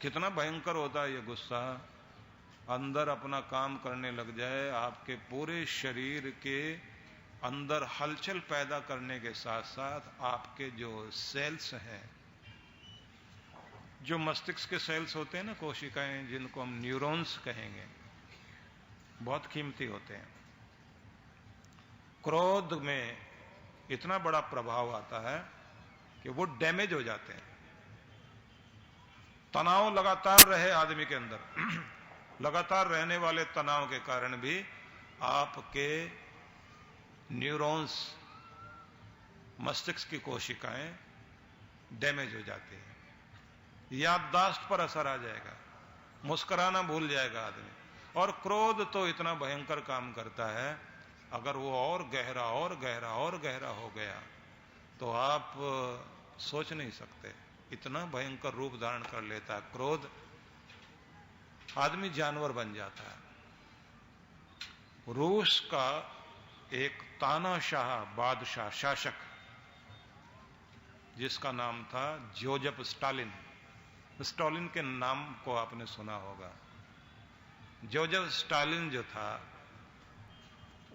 कितना भयंकर होता है ये गुस्सा। अंदर अपना काम करने लग जाए, आपके पूरे शरीर के अंदर हलचल पैदा करने के साथ साथ आपके जो सेल्स हैं, जो मस्तिष्क के सेल्स होते हैं ना, कोशिकाएं, जिनको हम न्यूरॉन्स कहेंगे, बहुत कीमती होते हैं। क्रोध में इतना बड़ा प्रभाव आता है कि वो डैमेज हो जाते हैं। तनाव लगातार रहे आदमी के अंदर, लगातार रहने वाले तनाव के कारण भी आपके न्यूरॉन्स, मस्तिष्क की कोशिकाएं डैमेज हो जाती हैं। याददाश्त पर असर आ जाएगा, मुस्कुराना भूल जाएगा आदमी, और क्रोध तो इतना भयंकर काम करता है, अगर वो और गहरा और गहरा और गहरा हो गया तो आप सोच नहीं सकते, इतना भयंकर रूप धारण कर लेता है क्रोध, आदमी जानवर बन जाता है। रूस का एक तानाशाह बादशाह शासक, जिसका नाम था जोजेफ स्टालिन, स्टालिन के नाम को आपने सुना होगा। जोजेफ स्टालिन जो था,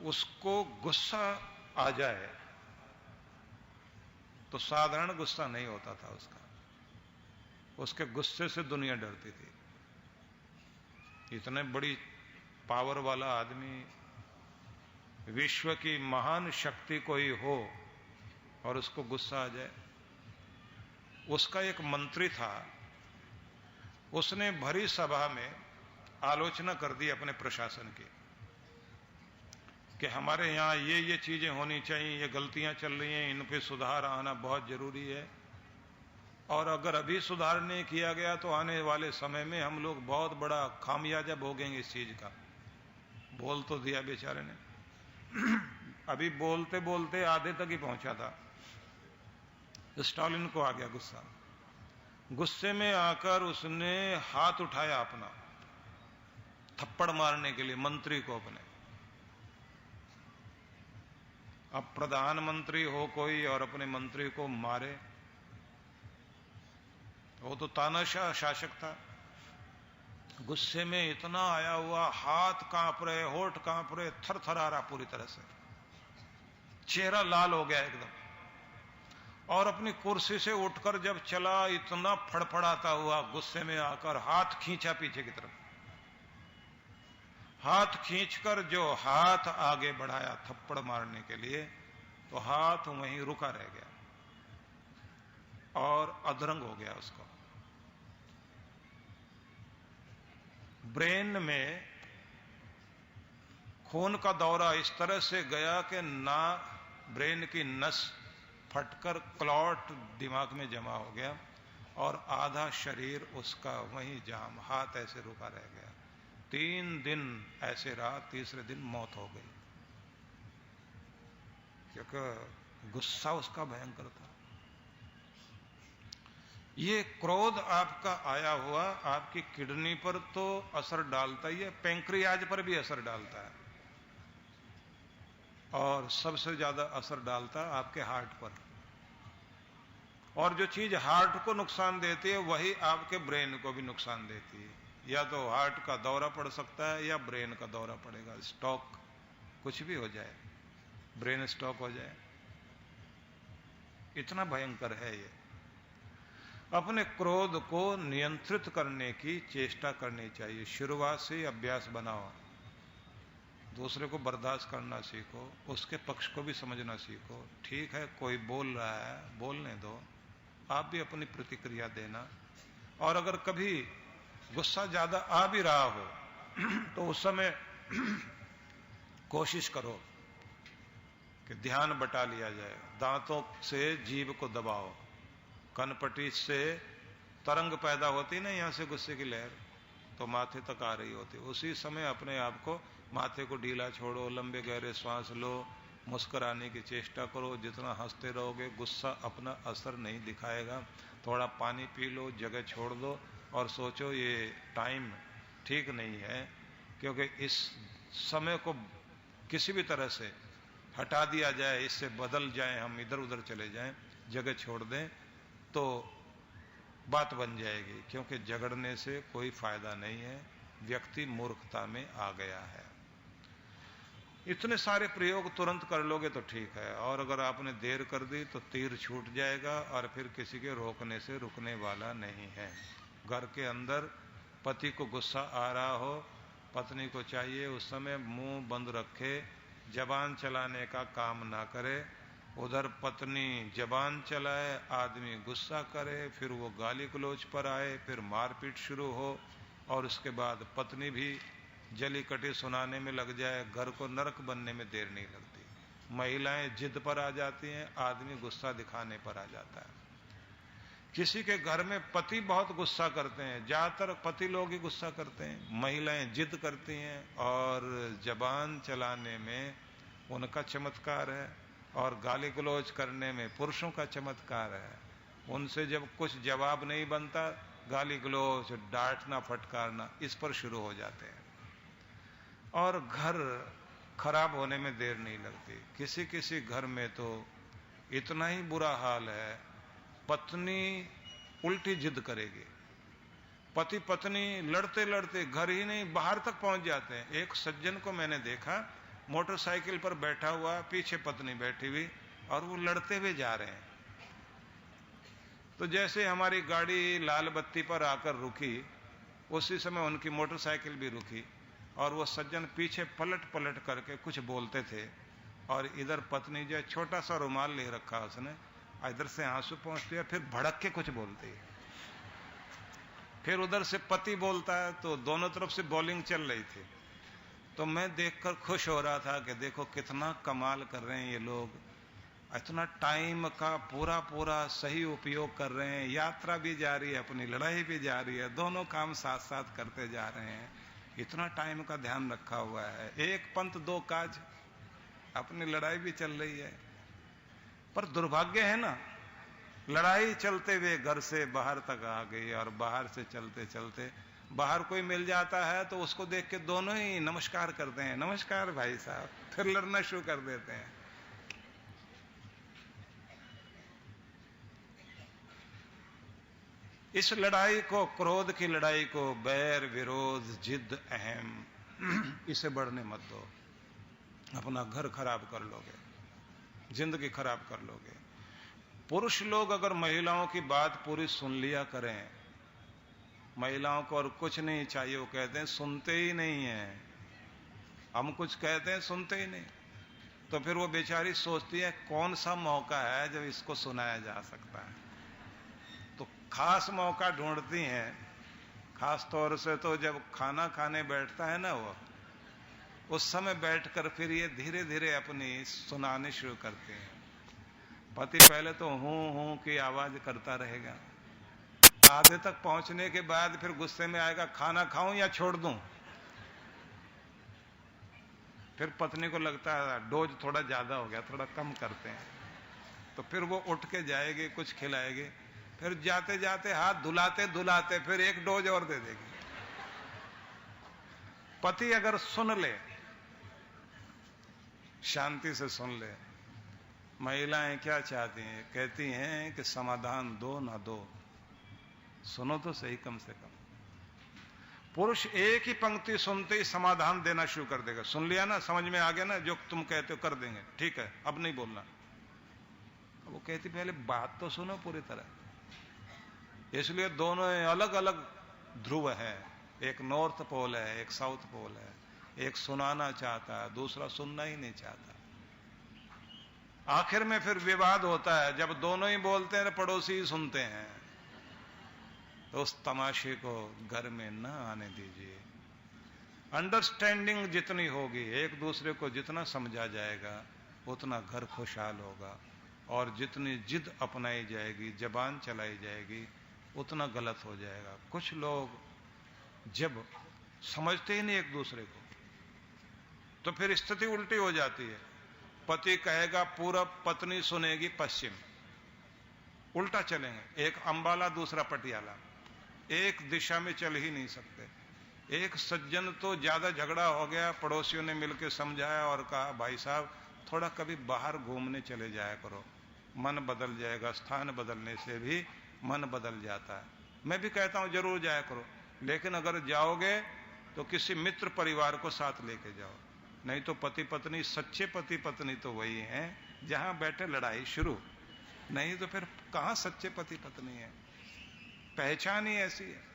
उसको गुस्सा आ जाए तो साधारण गुस्सा नहीं होता था उसका, उसके गुस्से से दुनिया डरती थी। इतने बड़ी पावर वाला आदमी, विश्व की महान शक्ति कोई हो और उसको गुस्सा आ जाए। उसका एक मंत्री था, उसने भरी सभा में आलोचना कर दी अपने प्रशासन की कि हमारे यहां ये चीजें होनी चाहिए, ये गलतियां चल रही हैं, इन पे सुधार आना बहुत जरूरी है, और अगर अभी सुधार नहीं किया गया तो आने वाले समय में हम लोग बहुत बड़ा खामियाजा भोगेंगे इस चीज का। बोल तो दिया बेचारे ने, अभी बोलते बोलते आधे तक ही पहुंचा था, स्टालिन को आ गया गुस्सा। गुस्से में आकर उसने हाथ उठाया अपना, थप्पड़ मारने के लिए मंत्री को अपने। अब प्रधानमंत्री हो कोई और अपने मंत्री को मारे, वो तो तानाशाह शासक था, गुस्से में इतना आया हुआ, हाथ कांप रहे, होठ कांप रहे, थर थर आ रहा पूरी तरह से, चेहरा लाल हो गया एकदम, और अपनी कुर्सी से उठकर जब चला, इतना फड़फड़ाता हुआ गुस्से में आकर हाथ खींचा पीछे की तरफ, हाथ खींचकर जो हाथ आगे बढ़ाया थप्पड़ मारने के लिए, तो हाथ वहीं रुका रह गया और अधरंग हो गया उसको। ब्रेन में खून का दौरा इस तरह से गया कि ना ब्रेन की नस फटकर क्लॉट दिमाग में जमा हो गया और आधा शरीर उसका वहीं जाम, हाथ ऐसे रुका रह गया। 3 दिन ऐसे रहा, तीसरे दिन मौत हो गई, क्योंकि गुस्सा उसका भयंकर था। ये क्रोध आपका आया हुआ आपकी किडनी पर तो असर डालता ही है, पैंक्रियाज पर भी असर डालता है, और सबसे ज्यादा असर डालता है आपके हार्ट पर। और जो चीज हार्ट को नुकसान देती है वही आपके ब्रेन को भी नुकसान देती है। या तो हार्ट का दौरा पड़ सकता है या ब्रेन का दौरा पड़ेगा, स्ट्रोक, कुछ भी हो जाए, ब्रेन स्ट्रोक हो जाए, इतना भयंकर है ये। अपने क्रोध को नियंत्रित करने की चेष्टा करनी चाहिए, शुरुआत से अभ्यास बनाओ, दूसरे को बर्दाश्त करना सीखो, उसके पक्ष को भी समझना सीखो। ठीक है, कोई बोल रहा है, बोलने दो, आप भी अपनी प्रतिक्रिया देना। और अगर कभी गुस्सा ज्यादा आ भी रहा हो तो उस समय कोशिश करो कि ध्यान बटा लिया जाए, दांतों से जीभ को दबाओ, कनपटी से तरंग पैदा होती ना, यहां से गुस्से की लहर तो माथे तक आ रही होती, उसी समय अपने आप को, माथे को ढीला छोड़ो, लंबे गहरे श्वास लो, मुस्कुराने की चेष्टा करो। जितना हंसते रहोगे गुस्सा अपना असर नहीं दिखाएगा। थोड़ा पानी पी लो, जगह छोड़ दो और सोचो ये टाइम ठीक नहीं है, क्योंकि इस समय को किसी भी तरह से हटा दिया जाए, इससे बदल जाए, हम इधर उधर चले जाएं, जगह छोड़ दें तो बात बन जाएगी, क्योंकि झगड़ने से कोई फायदा नहीं है, व्यक्ति मूर्खता में आ गया है। इतने सारे प्रयोग तुरंत कर लोगे तो ठीक है, और अगर आपने देर कर दी तो तीर छूट जाएगा और फिर किसी के रोकने से रुकने वाला नहीं है। घर के अंदर पति को गुस्सा आ रहा हो, पत्नी को चाहिए उस समय मुंह बंद रखे, जबान चलाने का काम ना करे। उधर पत्नी जबान चलाए, आदमी गुस्सा करे, फिर वो गाली गलौज पर आए, फिर मारपीट शुरू हो, और उसके बाद पत्नी भी जली कटी सुनाने में लग जाए, घर को नरक बनने में देर नहीं लगती। महिलाएं जिद पर आ जाती हैं, आदमी गुस्सा दिखाने पर आ जाता है। किसी के घर में पति बहुत गुस्सा करते हैं, ज्यादातर पति लोग ही गुस्सा करते हैं, महिलाएं जिद करती हैं और जबान चलाने में उनका चमत्कार है और गाली गलौज करने में पुरुषों का चमत्कार है। उनसे जब कुछ जवाब नहीं बनता, गाली गलौज, डांटना, फटकारना इस पर शुरू हो जाते हैं और घर खराब होने में देर नहीं लगती। किसी किसी घर में तो इतना ही बुरा हाल है, पत्नी उल्टी जिद करेगी, पति पत्नी लड़ते लड़ते घर ही नहीं बाहर तक पहुंच जाते हैं। एक सज्जन को मैंने देखा, मोटरसाइकिल पर बैठा हुआ, पीछे पत्नी बैठी हुई और वो लड़ते हुए जा रहे हैं। तो जैसे हमारी गाड़ी लाल बत्ती पर आकर रुकी, उसी समय उनकी मोटरसाइकिल भी रुकी और वो सज्जन पीछे पलट पलट करके कुछ बोलते थे और इधर पत्नी जो छोटा सा रुमाल ले रखा उसने, इधर से आंसू पहुंचते हैं, फिर भड़क के कुछ बोलती है। फिर उधर से पति बोलता है, तो दोनों तरफ से बॉलिंग चल रही थी। तो मैं देखकर खुश हो रहा था कि देखो कितना कमाल कर रहे हैं ये लोग, इतना टाइम का पूरा पूरा सही उपयोग कर रहे हैं। यात्रा भी जारी है, अपनी लड़ाई भी जारी है, दोनों काम साथ साथ करते जा रहे हैं। इतना टाइम का ध्यान रखा हुआ है, एक पंथ दो काज, अपनी लड़ाई भी चल रही है। पर दुर्भाग्य है ना, लड़ाई चलते हुए घर से बाहर तक आ गई और बाहर से चलते चलते बाहर कोई मिल जाता है तो उसको देख के दोनों ही नमस्कार करते हैं, नमस्कार भाई साहब, फिर लड़ना शुरू कर देते हैं। इस लड़ाई को, क्रोध की लड़ाई को, बैर विरोध जिद अहम, इसे बढ़ने मत दो। अपना घर खराब कर लोगे, जिंदगी खराब कर लोगे। पुरुष लोग अगर महिलाओं की बात पूरी सुन लिया करें, महिलाओं को और कुछ नहीं चाहिए, वो कहते हैं सुनते ही नहीं है, हम कुछ कहते हैं सुनते ही नहीं। तो फिर वो बेचारी सोचती है कौन सा मौका है जब इसको सुनाया जा सकता है, तो खास मौका ढूंढती हैं। खास तौर से तो जब खाना खाने बैठता है ना वो, उस समय बैठकर फिर ये धीरे धीरे अपनी सुनाने शुरू करते हैं। पति पहले तो हूं हूं की आवाज करता रहेगा, आधे तक पहुंचने के बाद फिर गुस्से में आएगा, खाना खाऊं या छोड़ दूं। फिर पत्नी को लगता है डोज थोड़ा ज्यादा हो गया, थोड़ा कम करते हैं, तो फिर वो उठ के जाएगी, कुछ खिलाएगी, फिर जाते जाते हाथ धुलाते धुलाते फिर एक डोज और दे देगी। पति अगर सुन ले, शांति से सुन ले। महिलाएं क्या चाहती हैं, कहती हैं कि समाधान दो ना दो, सुनो तो सही कम से कम। पुरुष एक ही पंक्ति सुनते ही समाधान देना शुरू कर देगा, सुन लिया ना, समझ में आ गया ना, जो तुम कहते हो कर देंगे, ठीक है अब नहीं बोलना। वो कहती पहले बात तो सुनो पूरी तरह। इसलिए दोनों अलग अलग ध्रुव है, एक नॉर्थ पोल है, एक साउथ पोल है। एक सुनाना चाहता है, दूसरा सुनना ही नहीं चाहता। आखिर में फिर विवाद होता है, जब दोनों ही बोलते हैं पड़ोसी ही सुनते हैं। तो उस तमाशे को घर में न आने दीजिए। अंडरस्टैंडिंग जितनी होगी, एक दूसरे को जितना समझा जाएगा उतना घर खुशहाल होगा, और जितनी जिद अपनाई जाएगी, जबान चलाई जाएगी, उतना गलत हो जाएगा। कुछ लोग जब समझते ही नहीं एक दूसरे को, तो फिर स्थिति उल्टी हो जाती है। पति कहेगा पूरब, पत्नी सुनेगी पश्चिम, उल्टा चलेंगे। एक अंबाला दूसरा पटियाला, एक दिशा में चल ही नहीं सकते। एक सज्जन तो ज्यादा झगड़ा हो गया, पड़ोसियों ने मिलकर समझाया और कहा भाई साहब थोड़ा कभी बाहर घूमने चले जाया करो, मन बदल जाएगा। स्थान बदलने से भी मन बदल जाता है। मैं भी कहता हूं जरूर जाया करो, लेकिन अगर जाओगे तो किसी मित्र परिवार को साथ लेके जाओ, नहीं तो पति पत्नी, सच्चे पति पत्नी तो वही हैं जहां बैठे लड़ाई शुरू, नहीं तो फिर कहां सच्चे पति पत्नी है। पहचान ही ऐसी है।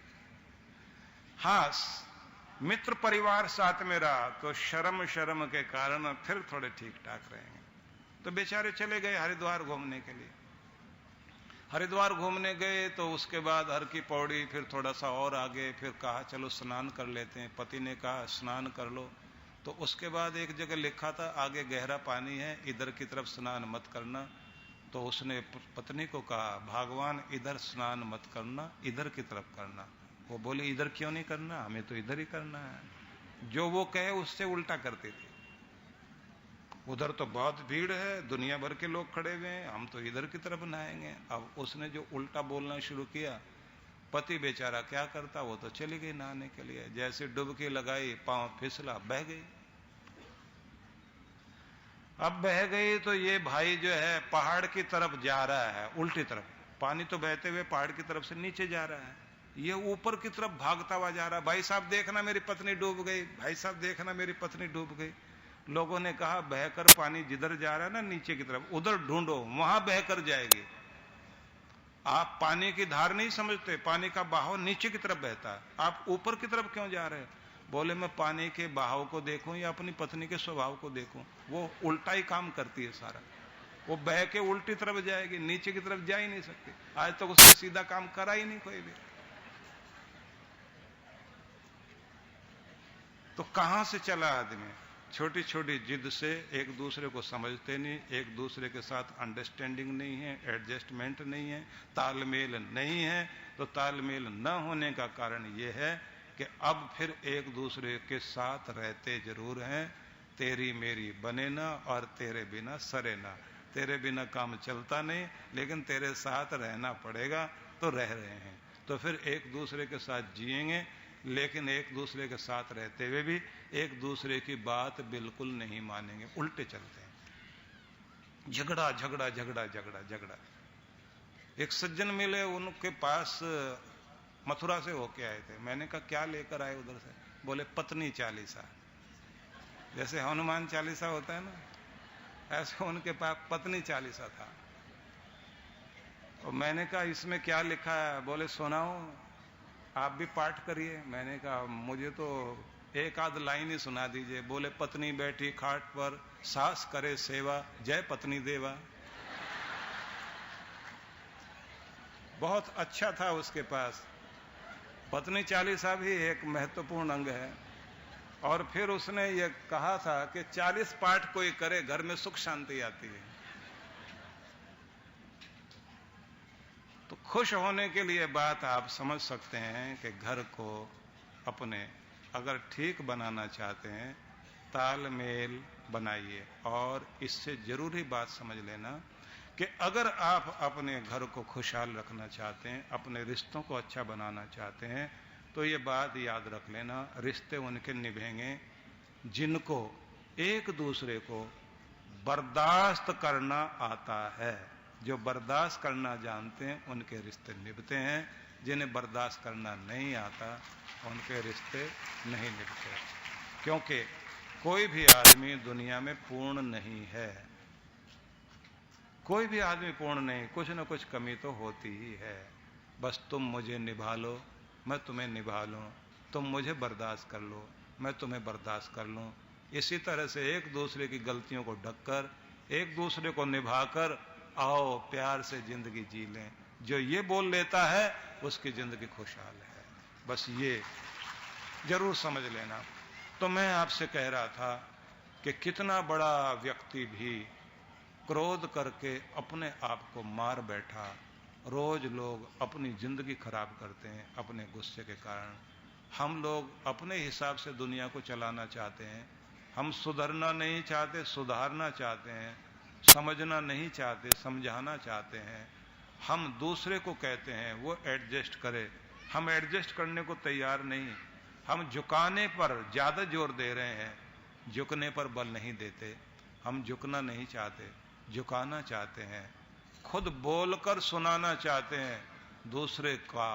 हां, मित्र परिवार साथ में रहा तो शर्म शर्म के कारण फिर थोड़े ठीक ठाक रहेंगे। तो बेचारे चले गए हरिद्वार घूमने के लिए। हरिद्वार घूमने गए तो उसके बाद हर की पौड़ी, फिर थोड़ा सा और आगे, फिर कहा चलो स्नान कर लेते हैं। पति ने कहा स्नान कर लो, तो उसके बाद एक जगह लिखा था आगे गहरा पानी है, इधर की तरफ स्नान मत करना। तो उसने पत्नी को कहा, भगवान इधर स्नान मत करना, इधर की तरफ करना। वो बोले, इधर क्यों नहीं करना, हमें तो इधर ही करना है। जो वो कहे उससे उल्टा करते थे। उधर तो बहुत भीड़ है, दुनिया भर के लोग खड़े हुए हैं, हम तो इधर की तरफ नहाएंगे। अब उसने जो उल्टा बोलना शुरू किया, पति बेचारा क्या करता, वो तो चली गई नहाने के लिए। जैसे डुबकी लगाई, पांव फिसला, बह गई। अब बह गई तो ये भाई जो है पहाड़ की तरफ जा रहा है, उल्टी तरफ। पानी तो बहते हुए पहाड़ की तरफ से नीचे जा रहा है, ये ऊपर की तरफ भागता हुआ जा रहा है। भाई साहब देखना मेरी पत्नी डूब गई, भाई साहब देखना मेरी पत्नी डूब गई। लोगों ने कहा, बहकर पानी जिधर जा रहा है ना नीचे की तरफ, उधर ढूंढो, वहां बहकर जाएगी। आप पानी की धार नहीं समझते, पानी का बहाव नीचे की तरफ बहता है, आप ऊपर की तरफ क्यों जा रहे हैं? बोले, मैं पानी के बहाव को देखूं या अपनी पत्नी के स्वभाव को देखूं? वो उल्टा ही काम करती है सारा। वो बह के उल्टी तरफ जाएगी, नीचे की तरफ जा ही नहीं सकती। आज तक उसने सीधा काम करा ही नहीं कोई भी। तो कहां से चला आदमी? छोटी छोटी जिद से, एक दूसरे को समझते नहीं, एक दूसरे के साथ अंडरस्टैंडिंग नहीं है, एडजस्टमेंट नहीं है, तालमेल नहीं है। तो तालमेल न होने का कारण यह है कि अब फिर एक दूसरे के साथ रहते जरूर हैं, तेरी मेरी बने ना और तेरे बिना सरे ना। तेरे बिना काम चलता नहीं, लेकिन तेरे साथ रहना पड़ेगा, तो रह रहे हैं। तो फिर एक दूसरे के साथ जिएंगे, लेकिन एक दूसरे के साथ रहते हुए भी एक दूसरे की बात बिल्कुल नहीं मानेंगे, उल्टे चलते हैं। झगड़ा झगड़ा झगड़ा झगड़ा झगड़ा। एक सज्जन मिले, उनके पास मथुरा से होके आए थे। मैंने कहा, क्या लेकर आए उधर से? बोले, पत्नी चालीसा। जैसे हनुमान चालीसा होता है ना, ऐसे उनके पास पत्नी चालीसा था। और मैंने कहा, इसमें क्या लिखा है? बोले, सुनाओ, आप भी पाठ करिए। मैंने कहा, मुझे तो एक आध लाइन ही सुना दीजिए। बोले, पत्नी बैठी खाट पर, सास करे सेवा, जय पत्नी देवा। बहुत अच्छा था उसके पास। पत्नी चालीसा भी एक महत्वपूर्ण अंग है। और फिर उसने ये कहा था कि 40 पाठ कोई करे, घर में सुख शांति आती है। तो खुश होने के लिए बात आप समझ सकते हैं कि घर को अपने अगर ठीक बनाना चाहते हैं, तालमेल बनाइए। और इससे जरूरी बात समझ लेना कि अगर आप अपने घर को खुशहाल रखना चाहते हैं, अपने रिश्तों को अच्छा बनाना चाहते हैं, तो ये बात याद रख लेना, रिश्ते उनके निभेंगे जिनको एक दूसरे को बर्दाश्त करना आता है। जो बर्दाश्त करना जानते हैं उनके रिश्ते निभते हैं, जिन्हें बर्दाश्त करना नहीं आता उनके रिश्ते नहीं निभते। क्योंकि कोई भी आदमी दुनिया में पूर्ण नहीं है, कोई भी आदमी पूर्ण नहीं, कुछ न कुछ कमी तो होती ही है। बस तुम मुझे निभा लो, मैं तुम्हें निभा लूं, तुम मुझे बर्दाश्त कर लो, मैं तुम्हें बर्दाश्त कर लूं। इसी तरह से एक दूसरे की गलतियों को ढककर, एक दूसरे को निभाकर आओ प्यार से जिंदगी जी लें। जो ये बोल लेता है उसकी जिंदगी खुशहाल है। बस ये जरूर समझ लेना। तो मैं आपसे कह रहा था कि कितना बड़ा व्यक्ति भी क्रोध करके अपने आप को मार बैठा। रोज लोग अपनी जिंदगी खराब करते हैं अपने गुस्से के कारण। हम लोग अपने हिसाब से दुनिया को चलाना चाहते हैं, हम सुधरना नहीं चाहते, सुधारना चाहते हैं, समझना नहीं चाहते, समझाना चाहते हैं। हम दूसरे को कहते हैं वो एडजस्ट करे, हम एडजस्ट करने को तैयार नहीं। हम झुकाने पर ज्यादा जोर दे रहे हैं, झुकने पर बल नहीं देते। हम झुकना नहीं चाहते, झुकाना चाहते हैं। खुद बोलकर सुनाना चाहते हैं, दूसरे का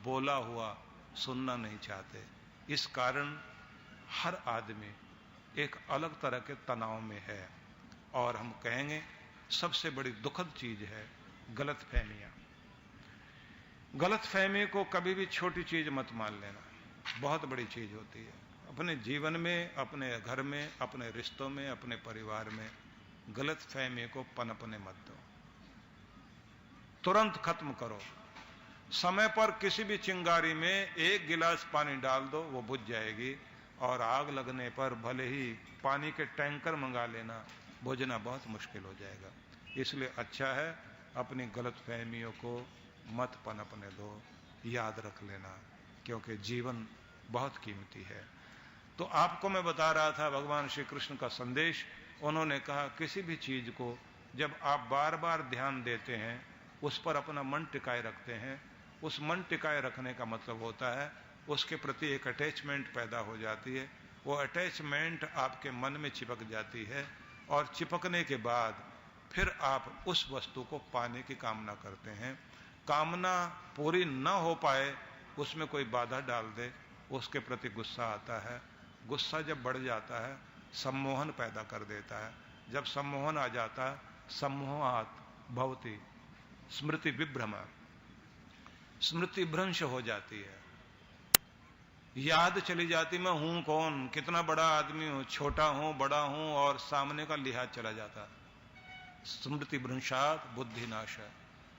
बोला हुआ सुनना नहीं चाहते। इस कारण हर आदमी एक अलग तरह के तनाव में है। और हम कहेंगे सबसे बड़ी दुखद चीज है गलतफहमियां। गलतफहमी को कभी भी छोटी चीज मत मान लेना, बहुत बड़ी चीज होती है। अपने जीवन में, अपने घर में, अपने रिश्तों में, अपने परिवार में गलतफहमी को पनपने मत दो, तुरंत खत्म करो। समय पर किसी भी चिंगारी में एक गिलास पानी डाल दो, वो बुझ जाएगी। और आग लगने पर भले ही पानी के टैंकर मंगा लेना, बुझना बहुत मुश्किल हो जाएगा। इसलिए अच्छा है अपनी गलतफहमियों को मत पनपने दो, याद रख लेना, क्योंकि जीवन बहुत कीमती है। तो आपको मैं बता रहा था भगवान श्री कृष्ण का संदेश। उन्होंने कहा किसी भी चीज को जब आप बार बार ध्यान देते हैं, उस पर अपना मन टिकाए रखते हैं, उस मन टिकाए रखने का मतलब होता है उसके प्रति एक अटैचमेंट पैदा हो जाती है। वो अटैचमेंट आपके मन में चिपक जाती है और चिपकने के बाद फिर आप उस वस्तु को पाने की कामना करते हैं। कामना पूरी न हो पाए, उसमें कोई बाधा डाल दे, उसके प्रति गुस्सा आता है। गुस्सा जब बढ़ जाता है सम्मोहन पैदा कर देता है। जब सम्मोहन आ जाता है, सम्मोहात् भवति स्मृति विभ्रम, स्मृति भ्रंश हो जाती है, याद चली जाती मैं हूं कौन, कितना बड़ा आदमी हूं, छोटा हूं बड़ा हूं, और सामने का लिहाज चला जाता। स्मृति भ्रंशात् बुद्धि नाश,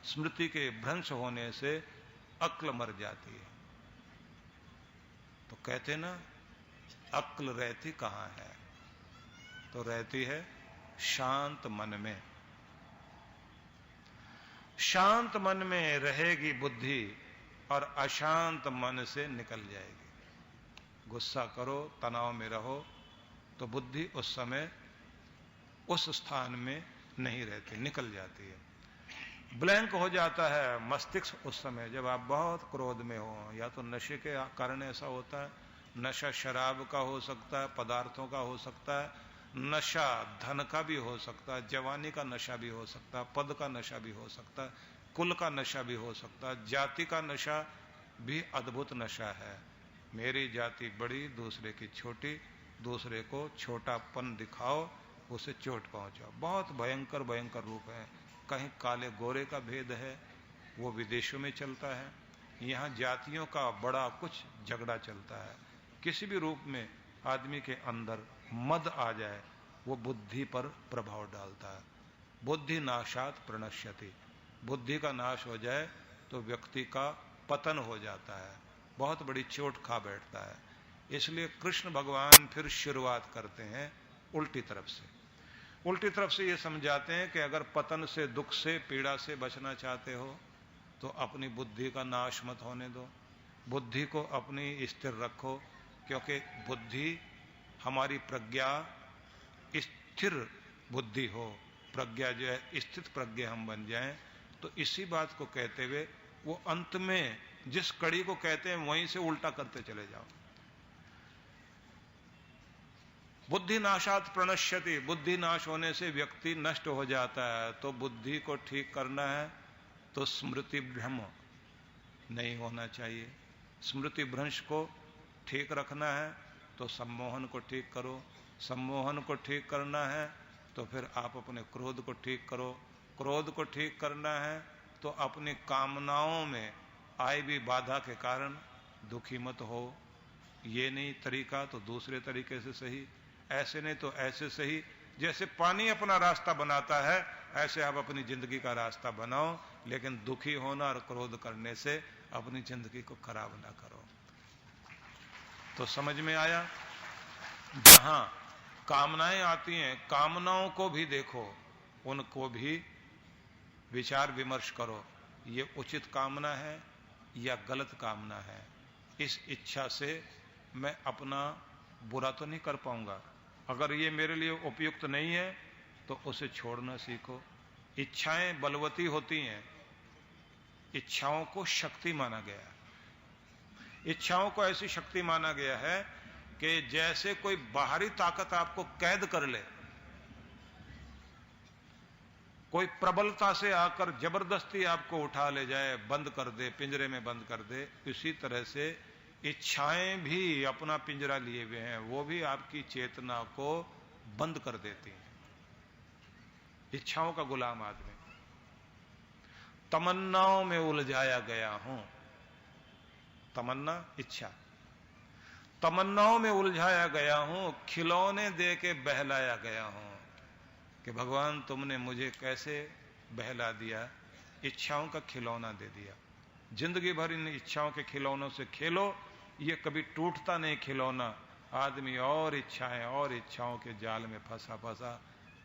स्मृति के भ्रंश होने से अक्ल मर जाती है। तो कहते ना अक्ल रहती कहां है, तो रहती है शांत मन में। शांत मन में रहेगी बुद्धि और अशांत मन से निकल जाएगी। गुस्सा करो, तनाव में रहो तो बुद्धि उस समय उस स्थान में नहीं रहती, निकल जाती है, ब्लैंक हो जाता है मस्तिष्क उस समय जब आप बहुत क्रोध में हो। या तो नशे के कारण ऐसा होता है, नशा शराब का हो सकता है, पदार्थों का हो सकता है, नशा धन का भी हो सकता है, जवानी का नशा भी हो सकता है, पद का नशा भी हो सकता है, कुल का नशा भी हो सकता है, जाति का नशा भी अद्भुत नशा है। मेरी जाति बड़ी, दूसरे की छोटी, दूसरे को छोटापन दिखाओ, उसे चोट पहुंचाओ। बहुत भयंकर भयंकर रूप है। कहीं काले गोरे का भेद है, वो विदेशों में चलता है। यहाँ जातियों का बड़ा कुछ झगड़ा चलता है। किसी भी रूप में आदमी के अंदर मद आ जाए, वो बुद्धि पर प्रभाव डालता है। बुद्धि नाशात् प्रणश्यति, बुद्धि का नाश हो जाए तो व्यक्ति का पतन हो जाता है, बहुत बड़ी चोट खा बैठता है। इसलिए कृष्ण भगवान फिर शुरुआत करते हैं उल्टी तरफ से। उल्टी तरफ से ये समझाते हैं कि अगर पतन से, दुख से, पीड़ा से बचना चाहते हो तो अपनी बुद्धि का नाश मत होने दो, बुद्धि को अपनी स्थिर रखो, क्योंकि बुद्धि हमारी प्रज्ञा स्थिर बुद्धि हो, प्रज्ञा जो है स्थित प्रज्ञा हम बन जाएं। तो इसी बात को कहते हुए वो अंत में जिस कड़ी को कहते हैं वहीं से उल्टा करते चले जाओ। बुद्धि नाशात् प्रणश्यति, बुद्धि नाश होने से व्यक्ति नष्ट हो जाता है। तो बुद्धि को ठीक करना है तो स्मृति भ्रम नहीं होना चाहिए। स्मृति भ्रंश को ठीक रखना है तो सम्मोहन को ठीक करो, सम्मोहन को ठीक करना है तो फिर आप अपने क्रोध को ठीक करो, क्रोध को ठीक करना है तो अपनी कामनाओं में आई भी बाधा के कारण दुखी मत हो। ये नहीं तरीका तो दूसरे तरीके से सही, ऐसे नहीं तो ऐसे सही। जैसे पानी अपना रास्ता बनाता है, ऐसे आप अपनी जिंदगी का रास्ता बनाओ, लेकिन दुखी होना और क्रोध करने से अपनी जिंदगी को खराब ना करो। तो समझ में आया? जहां कामनाएं आती हैं, कामनाओं को भी देखो, उनको भी विचार विमर्श करो, ये उचित कामना है या गलत कामना है। इस इच्छा से मैं अपना बुरा तो नहीं कर पाऊंगा, अगर ये मेरे लिए उपयुक्त नहीं है तो उसे छोड़ना सीखो। इच्छाएं बलवती होती हैं, इच्छाओं को शक्ति माना गया है। इच्छाओं को ऐसी शक्ति माना गया है कि जैसे कोई बाहरी ताकत आपको कैद कर ले, कोई प्रबलता से आकर जबरदस्ती आपको उठा ले जाए, बंद कर दे, पिंजरे में बंद कर दे, इसी तरह से इच्छाएं भी अपना पिंजरा लिए हुए हैं, वो भी आपकी चेतना को बंद कर देती हैं। इच्छाओं का गुलाम आदमी। तमन्नाओं में उलझाया गया हूं, तमन्ना इच्छा, तमन्नाओं में उलझाया गया हूं, खिलौने दे के बहलाया गया हूं कि भगवान तुमने मुझे कैसे बहला दिया, इच्छाओं का खिलौना दे दिया। जिंदगी भर इन इच्छाओं के खिलौनों से खेलो, ये कभी टूटता नहीं खिलौना। आदमी और इच्छाओं के जाल में फंसा फंसा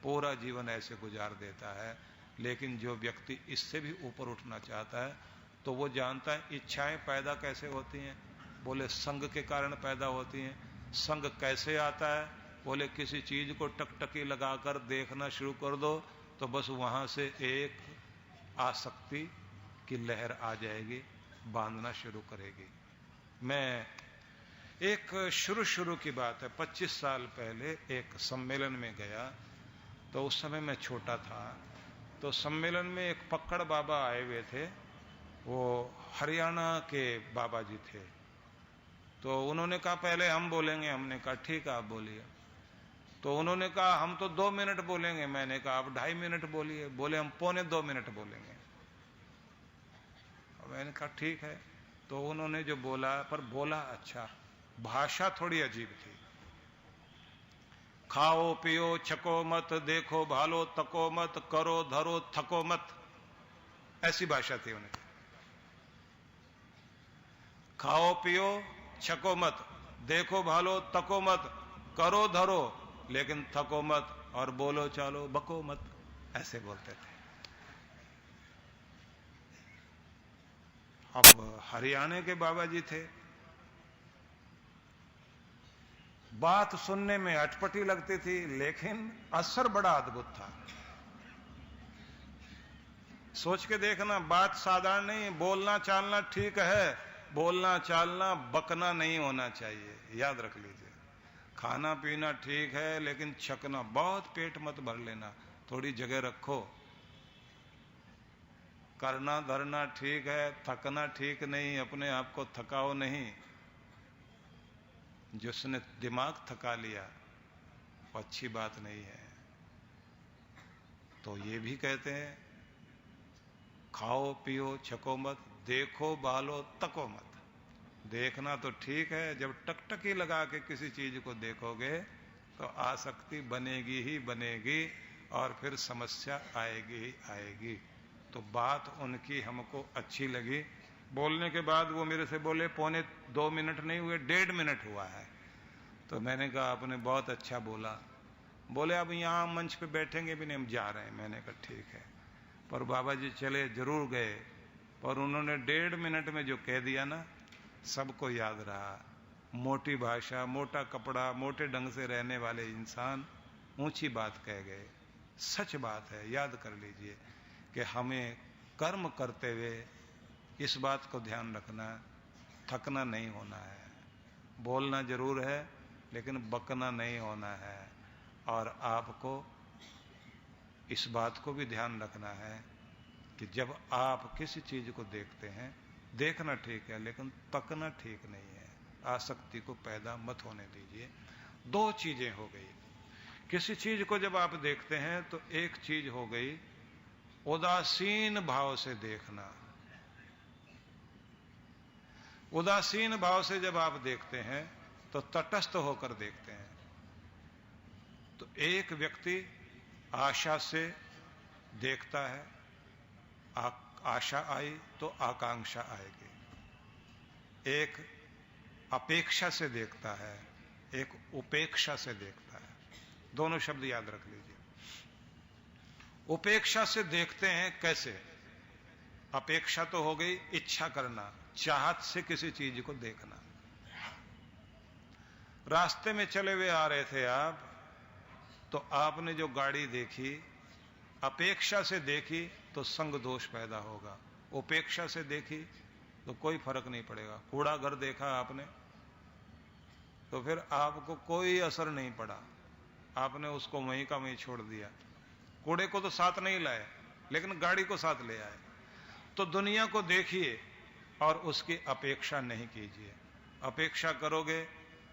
पूरा जीवन ऐसे गुजार देता है। लेकिन जो व्यक्ति इससे भी ऊपर उठना चाहता है तो वो जानता है इच्छाएं पैदा कैसे होती हैं। बोले संग के कारण पैदा होती हैं। संग कैसे आता है? बोले किसी चीज को टकटकी लगाकर देखना शुरू कर दो तो बस वहां से एक आसक्ति की लहर आ जाएगी, बांधना शुरू करेगी। मैं एक शुरू की बात है, 25 साल पहले एक सम्मेलन में गया तो उस समय मैं छोटा था। तो सम्मेलन में एक पक्कड़ बाबा आए हुए थे, वो हरियाणा के बाबा जी थे। तो उन्होंने कहा पहले हम बोलेंगे। हमने कहा ठीक है आप बोलिए। तो उन्होंने कहा हम तो 2 मिनट बोलेंगे। मैंने कहा आप 2.5 मिनट बोलिए। बोले हम 1.25 मिनट बोलेंगे। और मैंने कहा ठीक है। तो उन्होंने जो बोला, पर बोला अच्छा, भाषा थोड़ी अजीब थी। खाओ पियो छको मत, देखो भालो तको मत, करो धरो थको मत, ऐसी भाषा थी उन्हें। खाओ पियो छको मत, देखो भालो तको मत, करो धरो लेकिन थको मत, और बोलो चालो बको मत, ऐसे बोलते थे। अब हरियाणा के बाबा जी थे, बात सुनने में अटपटी लगती थी लेकिन असर बड़ा अद्भुत था। सोच के देखना, बात साधारण नहीं। बोलना चालना ठीक है, बोलना चालना बकना नहीं होना चाहिए, याद रख लीजिए। खाना पीना ठीक है लेकिन छकना, बहुत पेट मत भर लेना, थोड़ी जगह रखो। करना धरना ठीक है, थकना ठीक नहीं, अपने आप को थकाओ नहीं। जिसने दिमाग थका लिया वो अच्छी बात नहीं है। तो ये भी कहते हैं खाओ पियो छको मत, देखो बालो तको मत। देखना तो ठीक है, जब टकटकी लगा के किसी चीज को देखोगे तो आसक्ति बनेगी ही बनेगी और फिर समस्या आएगी ही आएगी। तो बात उनकी हमको अच्छी लगी। बोलने के बाद वो मेरे से बोले 1.25 मिनट नहीं हुए, 1.5 मिनट हुआ है। तो मैंने कहा आपने बहुत अच्छा बोला। बोले अब यहां मंच पे बैठेंगे भी नहीं, हम जा रहे हैं। मैंने कहा ठीक है। पर बाबा जी चले जरूर गए, पर उन्होंने 1.5 मिनट में जो कह दिया ना, सबको याद रहा। मोटी भाषा, मोटा कपड़ा, मोटे ढंग से रहने वाले इंसान ऊंची बात कह गए। सच बात है, याद कर लीजिए कि हमें कर्म करते हुए इस बात को ध्यान रखना, थकना नहीं होना है। बोलना जरूर है लेकिन बकना नहीं होना है। और आपको इस बात को भी ध्यान रखना है कि जब आप किसी चीज को देखते हैं, देखना ठीक है लेकिन तकना ठीक नहीं है। आसक्ति को पैदा मत होने दीजिए। 2 चीजें हो गई। किसी चीज को जब आप देखते हैं तो एक चीज हो गई उदासीन भाव से देखना। उदासीन भाव से जब आप देखते हैं तो तटस्थ होकर देखते हैं। तो एक व्यक्ति आशा से देखता है, आशा आई तो आकांक्षा आएगी। एक अपेक्षा से देखता है, एक उपेक्षा से देखता है। दोनों शब्द याद रख लीजिए। उपेक्षा से देखते हैं कैसे? अपेक्षा तो हो गई इच्छा करना, चाहत से किसी चीज को देखना। रास्ते में चले हुए आ रहे थे आप, तो आपने जो गाड़ी देखी, अपेक्षा से देखी तो संग दोष पैदा होगा। उपेक्षा से देखी तो कोई फर्क नहीं पड़ेगा। कूड़ा घर देखा आपने तो फिर आपको कोई असर नहीं पड़ा, आपने उसको वहीं का वहीं छोड़ दिया। कूड़े को तो साथ नहीं लाए लेकिन गाड़ी को साथ ले आए। तो दुनिया को देखिए और उसकी अपेक्षा नहीं कीजिए। अपेक्षा करोगे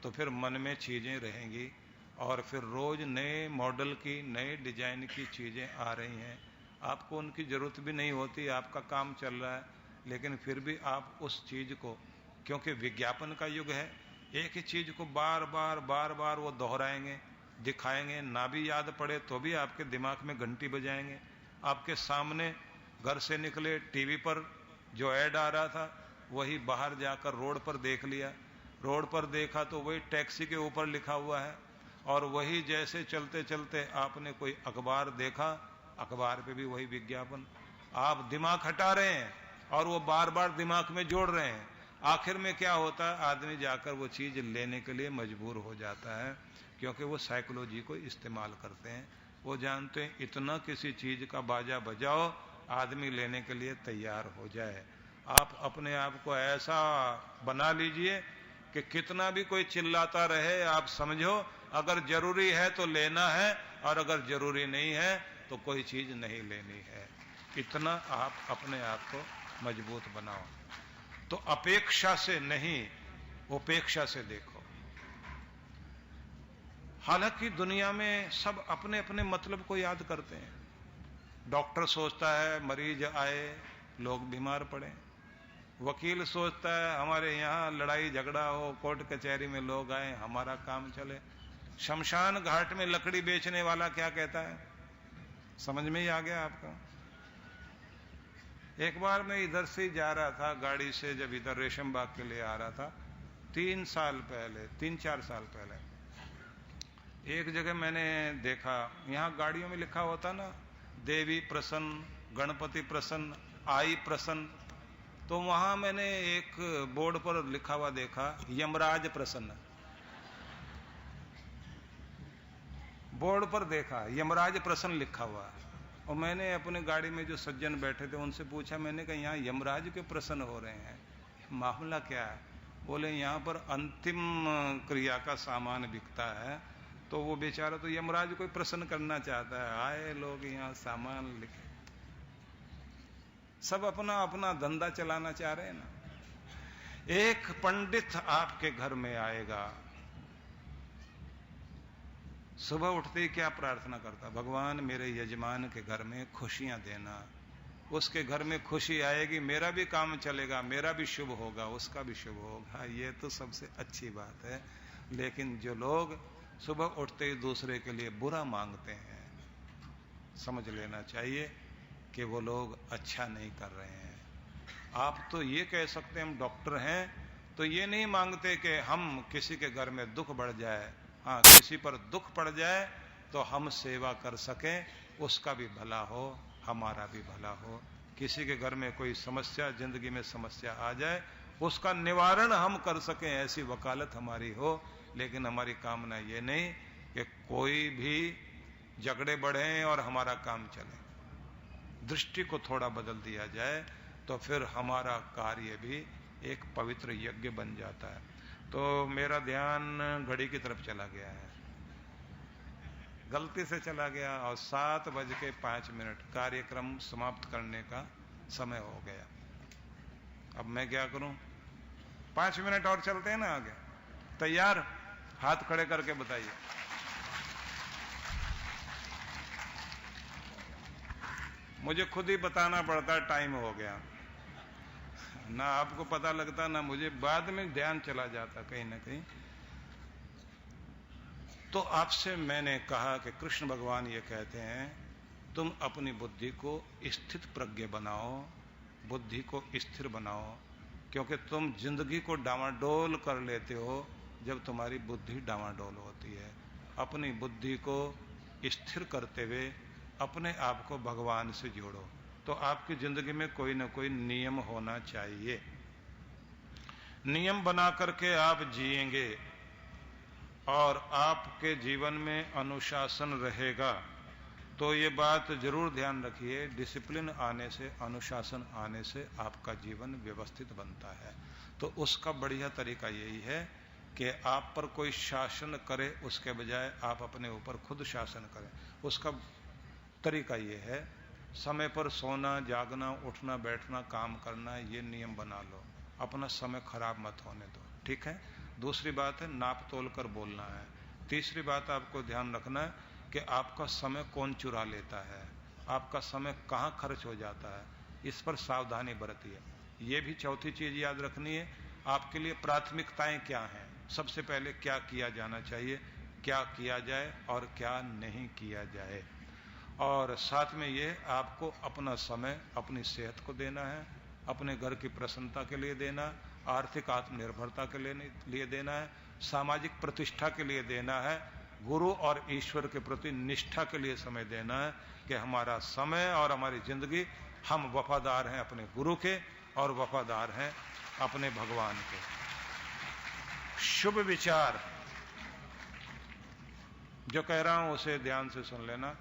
तो फिर मन में चीजें रहेंगी और फिर रोज नए मॉडल की, नए डिजाइन की चीजें आ रही हैं। आपको उनकी जरूरत भी नहीं होती, आपका काम चल रहा है, लेकिन फिर भी आप उस चीज को, क्योंकि विज्ञापन का युग है, एक ही चीज को बार बार वो दोहराएंगे, दिखाएंगे। ना भी याद पड़े तो भी आपके दिमाग में घंटी बजाएंगे। आपके सामने घर से निकले टीवी पर जो ऐड आ रहा था वही बाहर जाकर रोड पर देख लिया। रोड पर देखा तो वही टैक्सी के ऊपर लिखा हुआ है, और वही जैसे चलते चलते आपने कोई अखबार देखा अखबार पे भी वही विज्ञापन, आप दिमाग हटा रहे हैं और वो बार बार दिमाग में जोड़ रहे हैं। आखिर में क्या होता है, आदमी जाकर वो चीज लेने के लिए मजबूर हो जाता है, क्योंकि वो साइकोलॉजी को इस्तेमाल करते हैं। वो जानते हैं इतना किसी चीज का बाजा बजाओ आदमी लेने के लिए तैयार हो जाए। आप अपने आप को ऐसा बना लीजिए कि कितना भी कोई चिल्लाता रहे, आप समझो अगर जरूरी है तो लेना है, और अगर जरूरी नहीं है तो कोई चीज नहीं लेनी है। इतना आप अपने आप को मजबूत बनाओ। तो अपेक्षा से नहीं, उपेक्षा से देखो। हालांकि दुनिया में सब अपने अपने मतलब को याद करते हैं। डॉक्टर सोचता है मरीज आए, लोग बीमार पड़े। वकील सोचता है हमारे यहां लड़ाई झगड़ा हो, कोर्ट कचहरी में लोग आए, हमारा काम चले। शमशान घाट में लकड़ी बेचने वाला क्या कहता है, समझ में ही आ गया आपका। एक बार मैं इधर से जा रहा था गाड़ी से, जब इधर रेशम बाग के लिए आ रहा था, 3 4 साल पहले एक जगह मैंने देखा, यहां गाड़ियों में लिखा होता ना, देवी प्रसन्न, गणपति प्रसन्न, आई प्रसन्न। तो वहां मैंने एक बोर्ड पर लिखा हुआ देखा, यमराज प्रसन्न। बोर्ड पर देखा यमराज प्रसन्न लिखा हुआ। और मैंने अपने गाड़ी में जो सज्जन बैठे थे उनसे पूछा, मैंने कहा यहाँ यमराज क्यों प्रसन्न हो रहे हैं, मामला क्या है? बोले यहाँ पर अंतिम क्रिया का सामान बिकता है, तो वो बेचारा तो यमराज को प्रसन्न करना चाहता है, आए लोग यहाँ सामान लिखे। सब अपना अपना धंधा चलाना चाह रहे हैं ना। एक पंडित आपके घर में आएगा, सुबह उठते ही क्या प्रार्थना करता, भगवान मेरे यजमान के घर में खुशियां देना, उसके घर में खुशी आएगी, मेरा भी काम चलेगा, मेरा भी शुभ होगा, उसका भी शुभ होगा। ये तो सबसे अच्छी बात है। लेकिन जो लोग सुबह उठते ही दूसरे के लिए बुरा मांगते हैं, समझ लेना चाहिए कि वो लोग अच्छा नहीं कर रहे हैं। आप तो ये कह सकते हैं हम डॉक्टर हैं तो ये नहीं मांगते कि हम किसी के घर में दुख बढ़ जाए। हाँ, किसी पर दुख पड़ जाए तो हम सेवा कर सकें, उसका भी भला हो, हमारा भी भला हो। किसी के घर में कोई समस्या, जिंदगी में समस्या आ जाए, उसका निवारण हम कर सकें, ऐसी वकालत हमारी हो। लेकिन हमारी कामना ये नहीं कि कोई भी झगड़े बढ़े और हमारा काम चले। दृष्टि को थोड़ा बदल दिया जाए तो फिर हमारा कार्य भी एक पवित्र यज्ञ बन जाता है। तो मेरा ध्यान घड़ी की तरफ चला गया है, गलती से चला गया, और 7:05 कार्यक्रम समाप्त करने का समय हो गया। अब मैं क्या करूं? 5 मिनट और चलते हैं ना आगे? तैयार? हाथ खड़े करके बताइए। मुझे खुद ही बताना पड़ता है टाइम हो गया, ना आपको पता लगता ना मुझे, बाद में ध्यान चला जाता कहीं ना कहीं। तो आपसे मैंने कहा कि कृष्ण भगवान ये कहते हैं, तुम अपनी बुद्धि को स्थित प्रज्ञ बनाओ, बुद्धि को स्थिर बनाओ, क्योंकि तुम जिंदगी को डामाडोल कर लेते हो जब तुम्हारी बुद्धि डामाडोल होती है। अपनी बुद्धि को स्थिर करते हुए अपने आप को भगवान से जोड़ो, तो आपकी जिंदगी में कोई ना कोई नियम होना चाहिए। नियम बना करके आप जिएंगे और आपके जीवन में अनुशासन रहेगा। तो ये बात जरूर ध्यान रखिए, डिसिप्लिन आने से, अनुशासन आने से आपका जीवन व्यवस्थित बनता है। तो उसका बढ़िया तरीका यही है कि आप पर कोई शासन करे उसके बजाय आप अपने ऊपर खुद शासन करें। उसका तरीका ये है, समय पर सोना, जागना, उठना, बैठना, काम करना, ये नियम बना लो, अपना समय खराब मत होने दो, ठीक है? दूसरी बात है, नाप तोल कर बोलना है। तीसरी बात आपको ध्यान रखना है कि आपका समय कौन चुरा लेता है, आपका समय कहाँ खर्च हो जाता है, इस पर सावधानी बरतिए। ये भी चौथी चीज याद रखनी है, आपके लिए प्राथमिकताएं क्या हैं, सबसे पहले क्या किया जाना चाहिए, क्या किया जाए और क्या नहीं किया जाए। और साथ में ये आपको अपना समय अपनी सेहत को देना है, अपने घर की प्रसन्नता के लिए देना, आर्थिक आत्मनिर्भरता के लिए देना है, सामाजिक प्रतिष्ठा के लिए देना है, गुरु और ईश्वर के प्रति निष्ठा के लिए समय देना है कि हमारा समय और हमारी जिंदगी हम वफादार हैं अपने गुरु के और वफादार हैं अपने भगवान के। शुभ विचार जो कह रहा हूं उसे ध्यान से सुन लेना।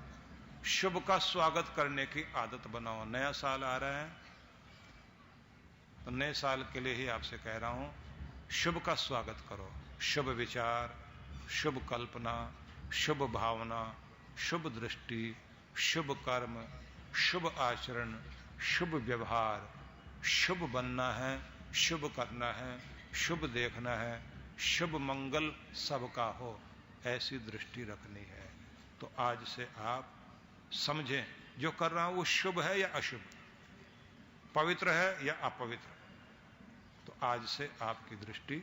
शुभ का स्वागत करने की आदत बनाओ। नया साल आ रहा है तो नए साल के लिए ही आपसे कह रहा हूं, शुभ का स्वागत करो। शुभ विचार, शुभ कल्पना, शुभ भावना, शुभ दृष्टि, शुभ कर्म, शुभ आचरण, शुभ व्यवहार, शुभ बनना है, शुभ करना है, शुभ देखना है, शुभ मंगल सबका हो, ऐसी दृष्टि रखनी है। तो आज से आप समझें जो कर रहा हूं वो शुभ है या अशुभ, पवित्र है या अपवित्र। तो आज से आपकी दृष्टि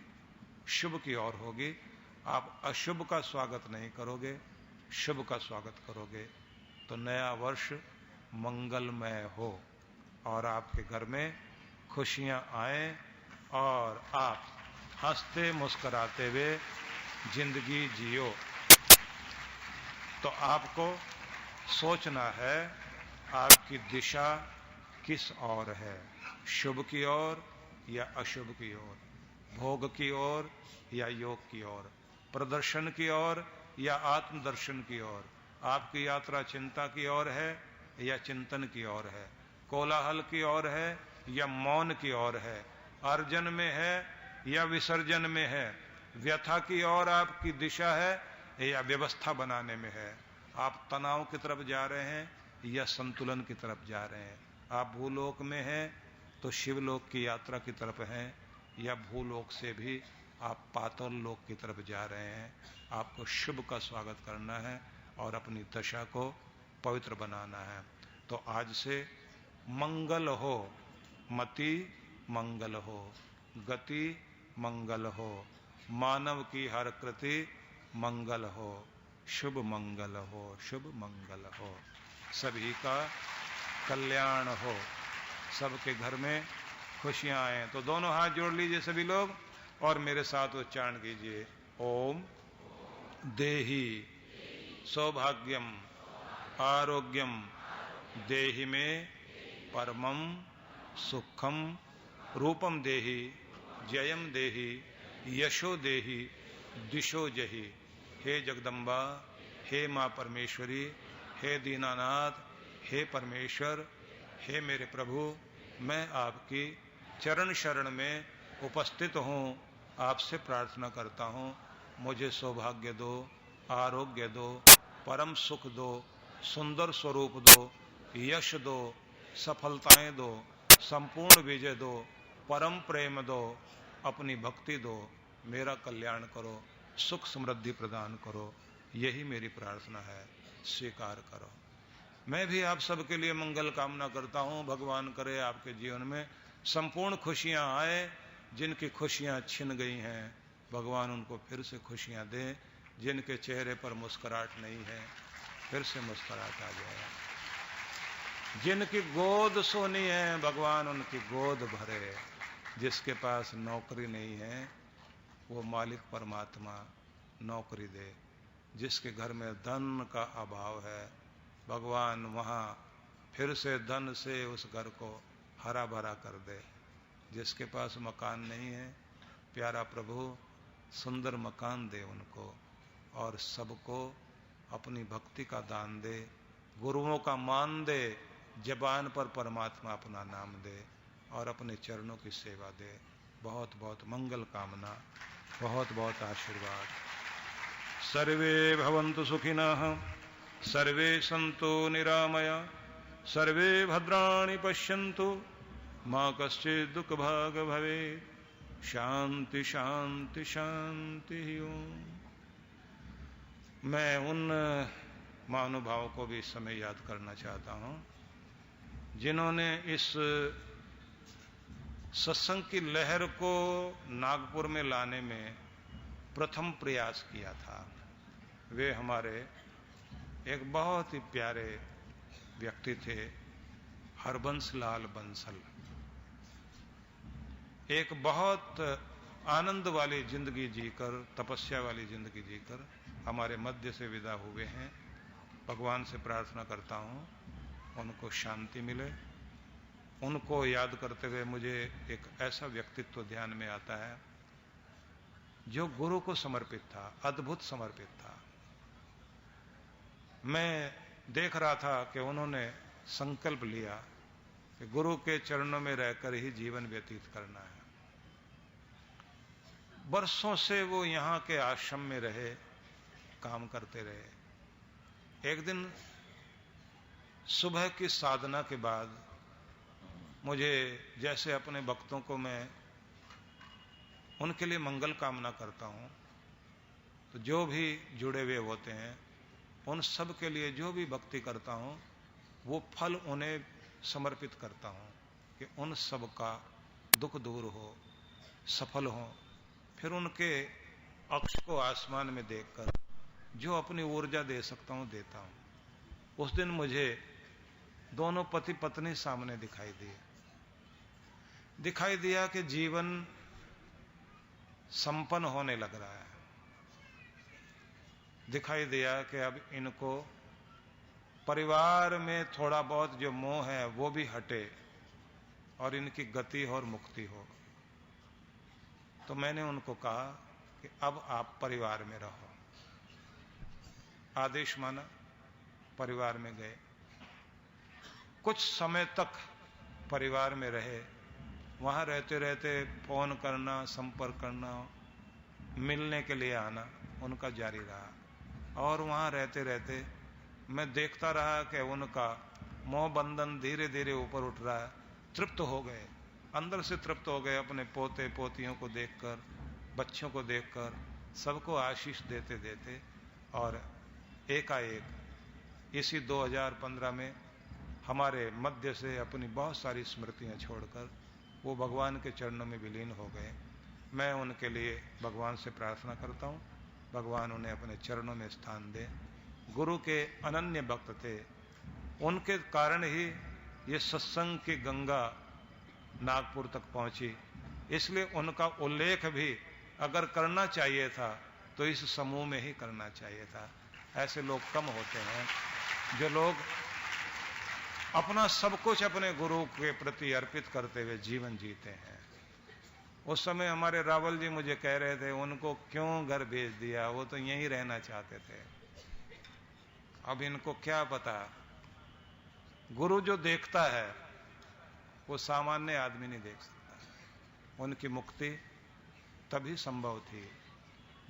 शुभ की ओर होगी। आप अशुभ का स्वागत नहीं करोगे, शुभ का स्वागत करोगे तो नया वर्ष मंगलमय हो और आपके घर में खुशियां आए और आप हंसते मुस्कुराते हुए जिंदगी जियो। तो आपको सोचना है आपकी दिशा किस ओर है, शुभ की ओर या अशुभ की ओर, भोग की ओर या योग की ओर, प्रदर्शन की ओर या आत्मदर्शन की ओर। आपकी यात्रा चिंता की ओर है या चिंतन की ओर है, कोलाहल की ओर है या मौन की ओर है, अर्जन में है या विसर्जन में है, व्यथा की ओर आपकी दिशा है या व्यवस्था बनाने में है। आप तनाव की तरफ जा रहे हैं या संतुलन की तरफ जा रहे हैं। आप भूलोक में हैं तो शिवलोक की यात्रा की तरफ हैं या भूलोक से भी आप पाताल लोक की तरफ जा रहे हैं। आपको शुभ का स्वागत करना है और अपनी दशा को पवित्र बनाना है। तो आज से मंगल हो, मति मंगल हो, गति मंगल हो, मानव की हर कृति मंगल हो, शुभ मंगल हो, शुभ मंगल हो, सभी का कल्याण हो, सबके घर में खुशियां आए। तो दोनों हाथ जोड़ लीजिए सभी लोग और मेरे साथ उच्चारण कीजिए, ओम देहि सौभाग्यम आरोग्यम देहि में परमम सुखम रूपम देहि जयम देहि यशो देहि दिशो जहि। हे जगदम्बा, हे मां परमेश्वरी, हे दीनानाथ, हे परमेश्वर, हे मेरे प्रभु, मैं आपकी चरण शरण में उपस्थित हूँ। आपसे प्रार्थना करता हूँ मुझे सौभाग्य दो, आरोग्य दो, परम सुख दो, सुंदर स्वरूप दो, यश दो, सफलताएं दो, संपूर्ण विजय दो, परम प्रेम दो, अपनी भक्ति दो, मेरा कल्याण करो, सुख समृद्धि प्रदान करो। यही मेरी प्रार्थना है, स्वीकार करो। मैं भी आप सबके लिए मंगल कामना करता हूं। भगवान करे आपके जीवन में संपूर्ण खुशियां आए। जिनकी खुशियां छिन गई हैं भगवान उनको फिर से खुशियां दे। जिनके चेहरे पर मुस्कुराहट नहीं है फिर से मुस्कुराहट आ जाए। जिनकी गोद सोनी है भगवान उनकी गोद भरे। जिसके पास नौकरी नहीं है वो मालिक परमात्मा नौकरी दे। जिसके घर में धन का अभाव है भगवान वहां फिर से धन से उस घर को हरा भरा कर दे। जिसके पास मकान नहीं है प्यारा प्रभु सुंदर मकान दे उनको और सबको अपनी भक्ति का दान दे, गुरुओं का मान दे, जबान पर परमात्मा अपना नाम दे और अपने चरणों की सेवा दे। बहुत बहुत मंगल कामना, बहुत बहुत आशीर्वाद। सर्वे भवन्तु सुखिनः, सर्वे सन्तु निरामया, सर्वे भद्राणि पश्यन्तु, मां कश्चित् दुःखभाग् भवेत्। शांति शांति शांति ओम। मैं उन महानुभावों को भी इस समय याद करना चाहता हूं जिन्होंने इस सत्संग की लहर को नागपुर में लाने में प्रथम प्रयास किया था। वे हमारे एक बहुत ही प्यारे व्यक्ति थे, हरबंस लाल बंसल। एक बहुत आनंद वाली जिंदगी जीकर, तपस्या वाली जिंदगी जीकर हमारे मध्य से विदा हुए हैं, भगवान से प्रार्थना करता हूँ उनको शांति मिले। उनको याद करते हुए मुझे एक ऐसा व्यक्तित्व ध्यान में आता है जो गुरु को समर्पित था, अद्भुत समर्पित था। मैं देख रहा था कि उन्होंने संकल्प लिया कि गुरु के चरणों में रहकर ही जीवन व्यतीत करना है। वर्षों से वो यहां के आश्रम में रहे, काम करते रहे। एक दिन सुबह की साधना के बाद मुझे, जैसे अपने भक्तों को मैं उनके लिए मंगल कामना करता हूं, तो जो भी जुड़े हुए होते हैं उन सब के लिए जो भी भक्ति करता हूं वो फल उन्हें समर्पित करता हूं कि उन सब का दुख दूर हो, सफल हो। फिर उनके अक्ष को आसमान में देखकर जो अपनी ऊर्जा दे सकता हूं देता हूं। उस दिन मुझे दोनों पति पत्नी सामने दिखाई दिया कि जीवन संपन्न होने लग रहा है। दिखाई दिया कि अब इनको परिवार में थोड़ा बहुत जो मोह है वो भी हटे और इनकी गति और मुक्ति हो। तो मैंने उनको कहा कि अब आप परिवार में रहो। आदेश माना, परिवार में गए। कुछ समय तक परिवार में रहे। वहां रहते रहते फोन करना, संपर्क करना, मिलने के लिए आना उनका जारी रहा। और वहां रहते रहते मैं देखता रहा कि उनका मोह बंधन धीरे धीरे ऊपर उठ रहा है। तृप्त हो गए, अंदर से तृप्त हो गए अपने पोते पोतियों को देखकर, बच्चों को देखकर, सबको आशीष देते देते। और एकाएक इसी 2015 में हमारे मध्य से अपनी बहुत सारी स्मृतियां छोड़कर वो भगवान के चरणों में विलीन हो गए। मैं उनके लिए भगवान से प्रार्थना करता हूं, भगवान उन्हें अपने चरणों में स्थान दे। गुरु के अनन्य भक्त थे, उनके कारण ही ये सत्संग की गंगा नागपुर तक पहुंची। इसलिए उनका उल्लेख भी अगर करना चाहिए था तो इस समूह में ही करना चाहिए था। ऐसे लोग कम होते हैं जो लोग अपना सब कुछ अपने गुरु के प्रति अर्पित करते हुए जीवन जीते हैं। उस समय हमारे रावल जी मुझे कह रहे थे उनको क्यों घर भेज दिया, वो तो यहीं रहना चाहते थे। अब इनको क्या पता, गुरु जो देखता है वो सामान्य आदमी नहीं देख सकता। उनकी मुक्ति तभी संभव थी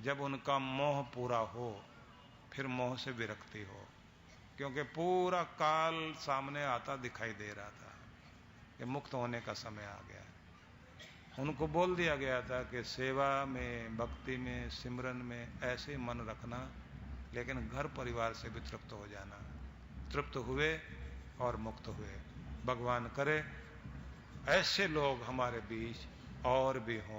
जब उनका मोह पूरा हो, फिर मोह से विरक्ति हो। क्योंकि पूरा काल सामने आता दिखाई दे रहा था कि मुक्त होने का समय आ गया। उनको बोल दिया गया था कि सेवा में, भक्ति में, सिमरन में ऐसे मन रखना, लेकिन घर परिवार से भी तृप्त हो जाना। तृप्त हुए और मुक्त हुए। भगवान करे ऐसे लोग हमारे बीच और भी हों।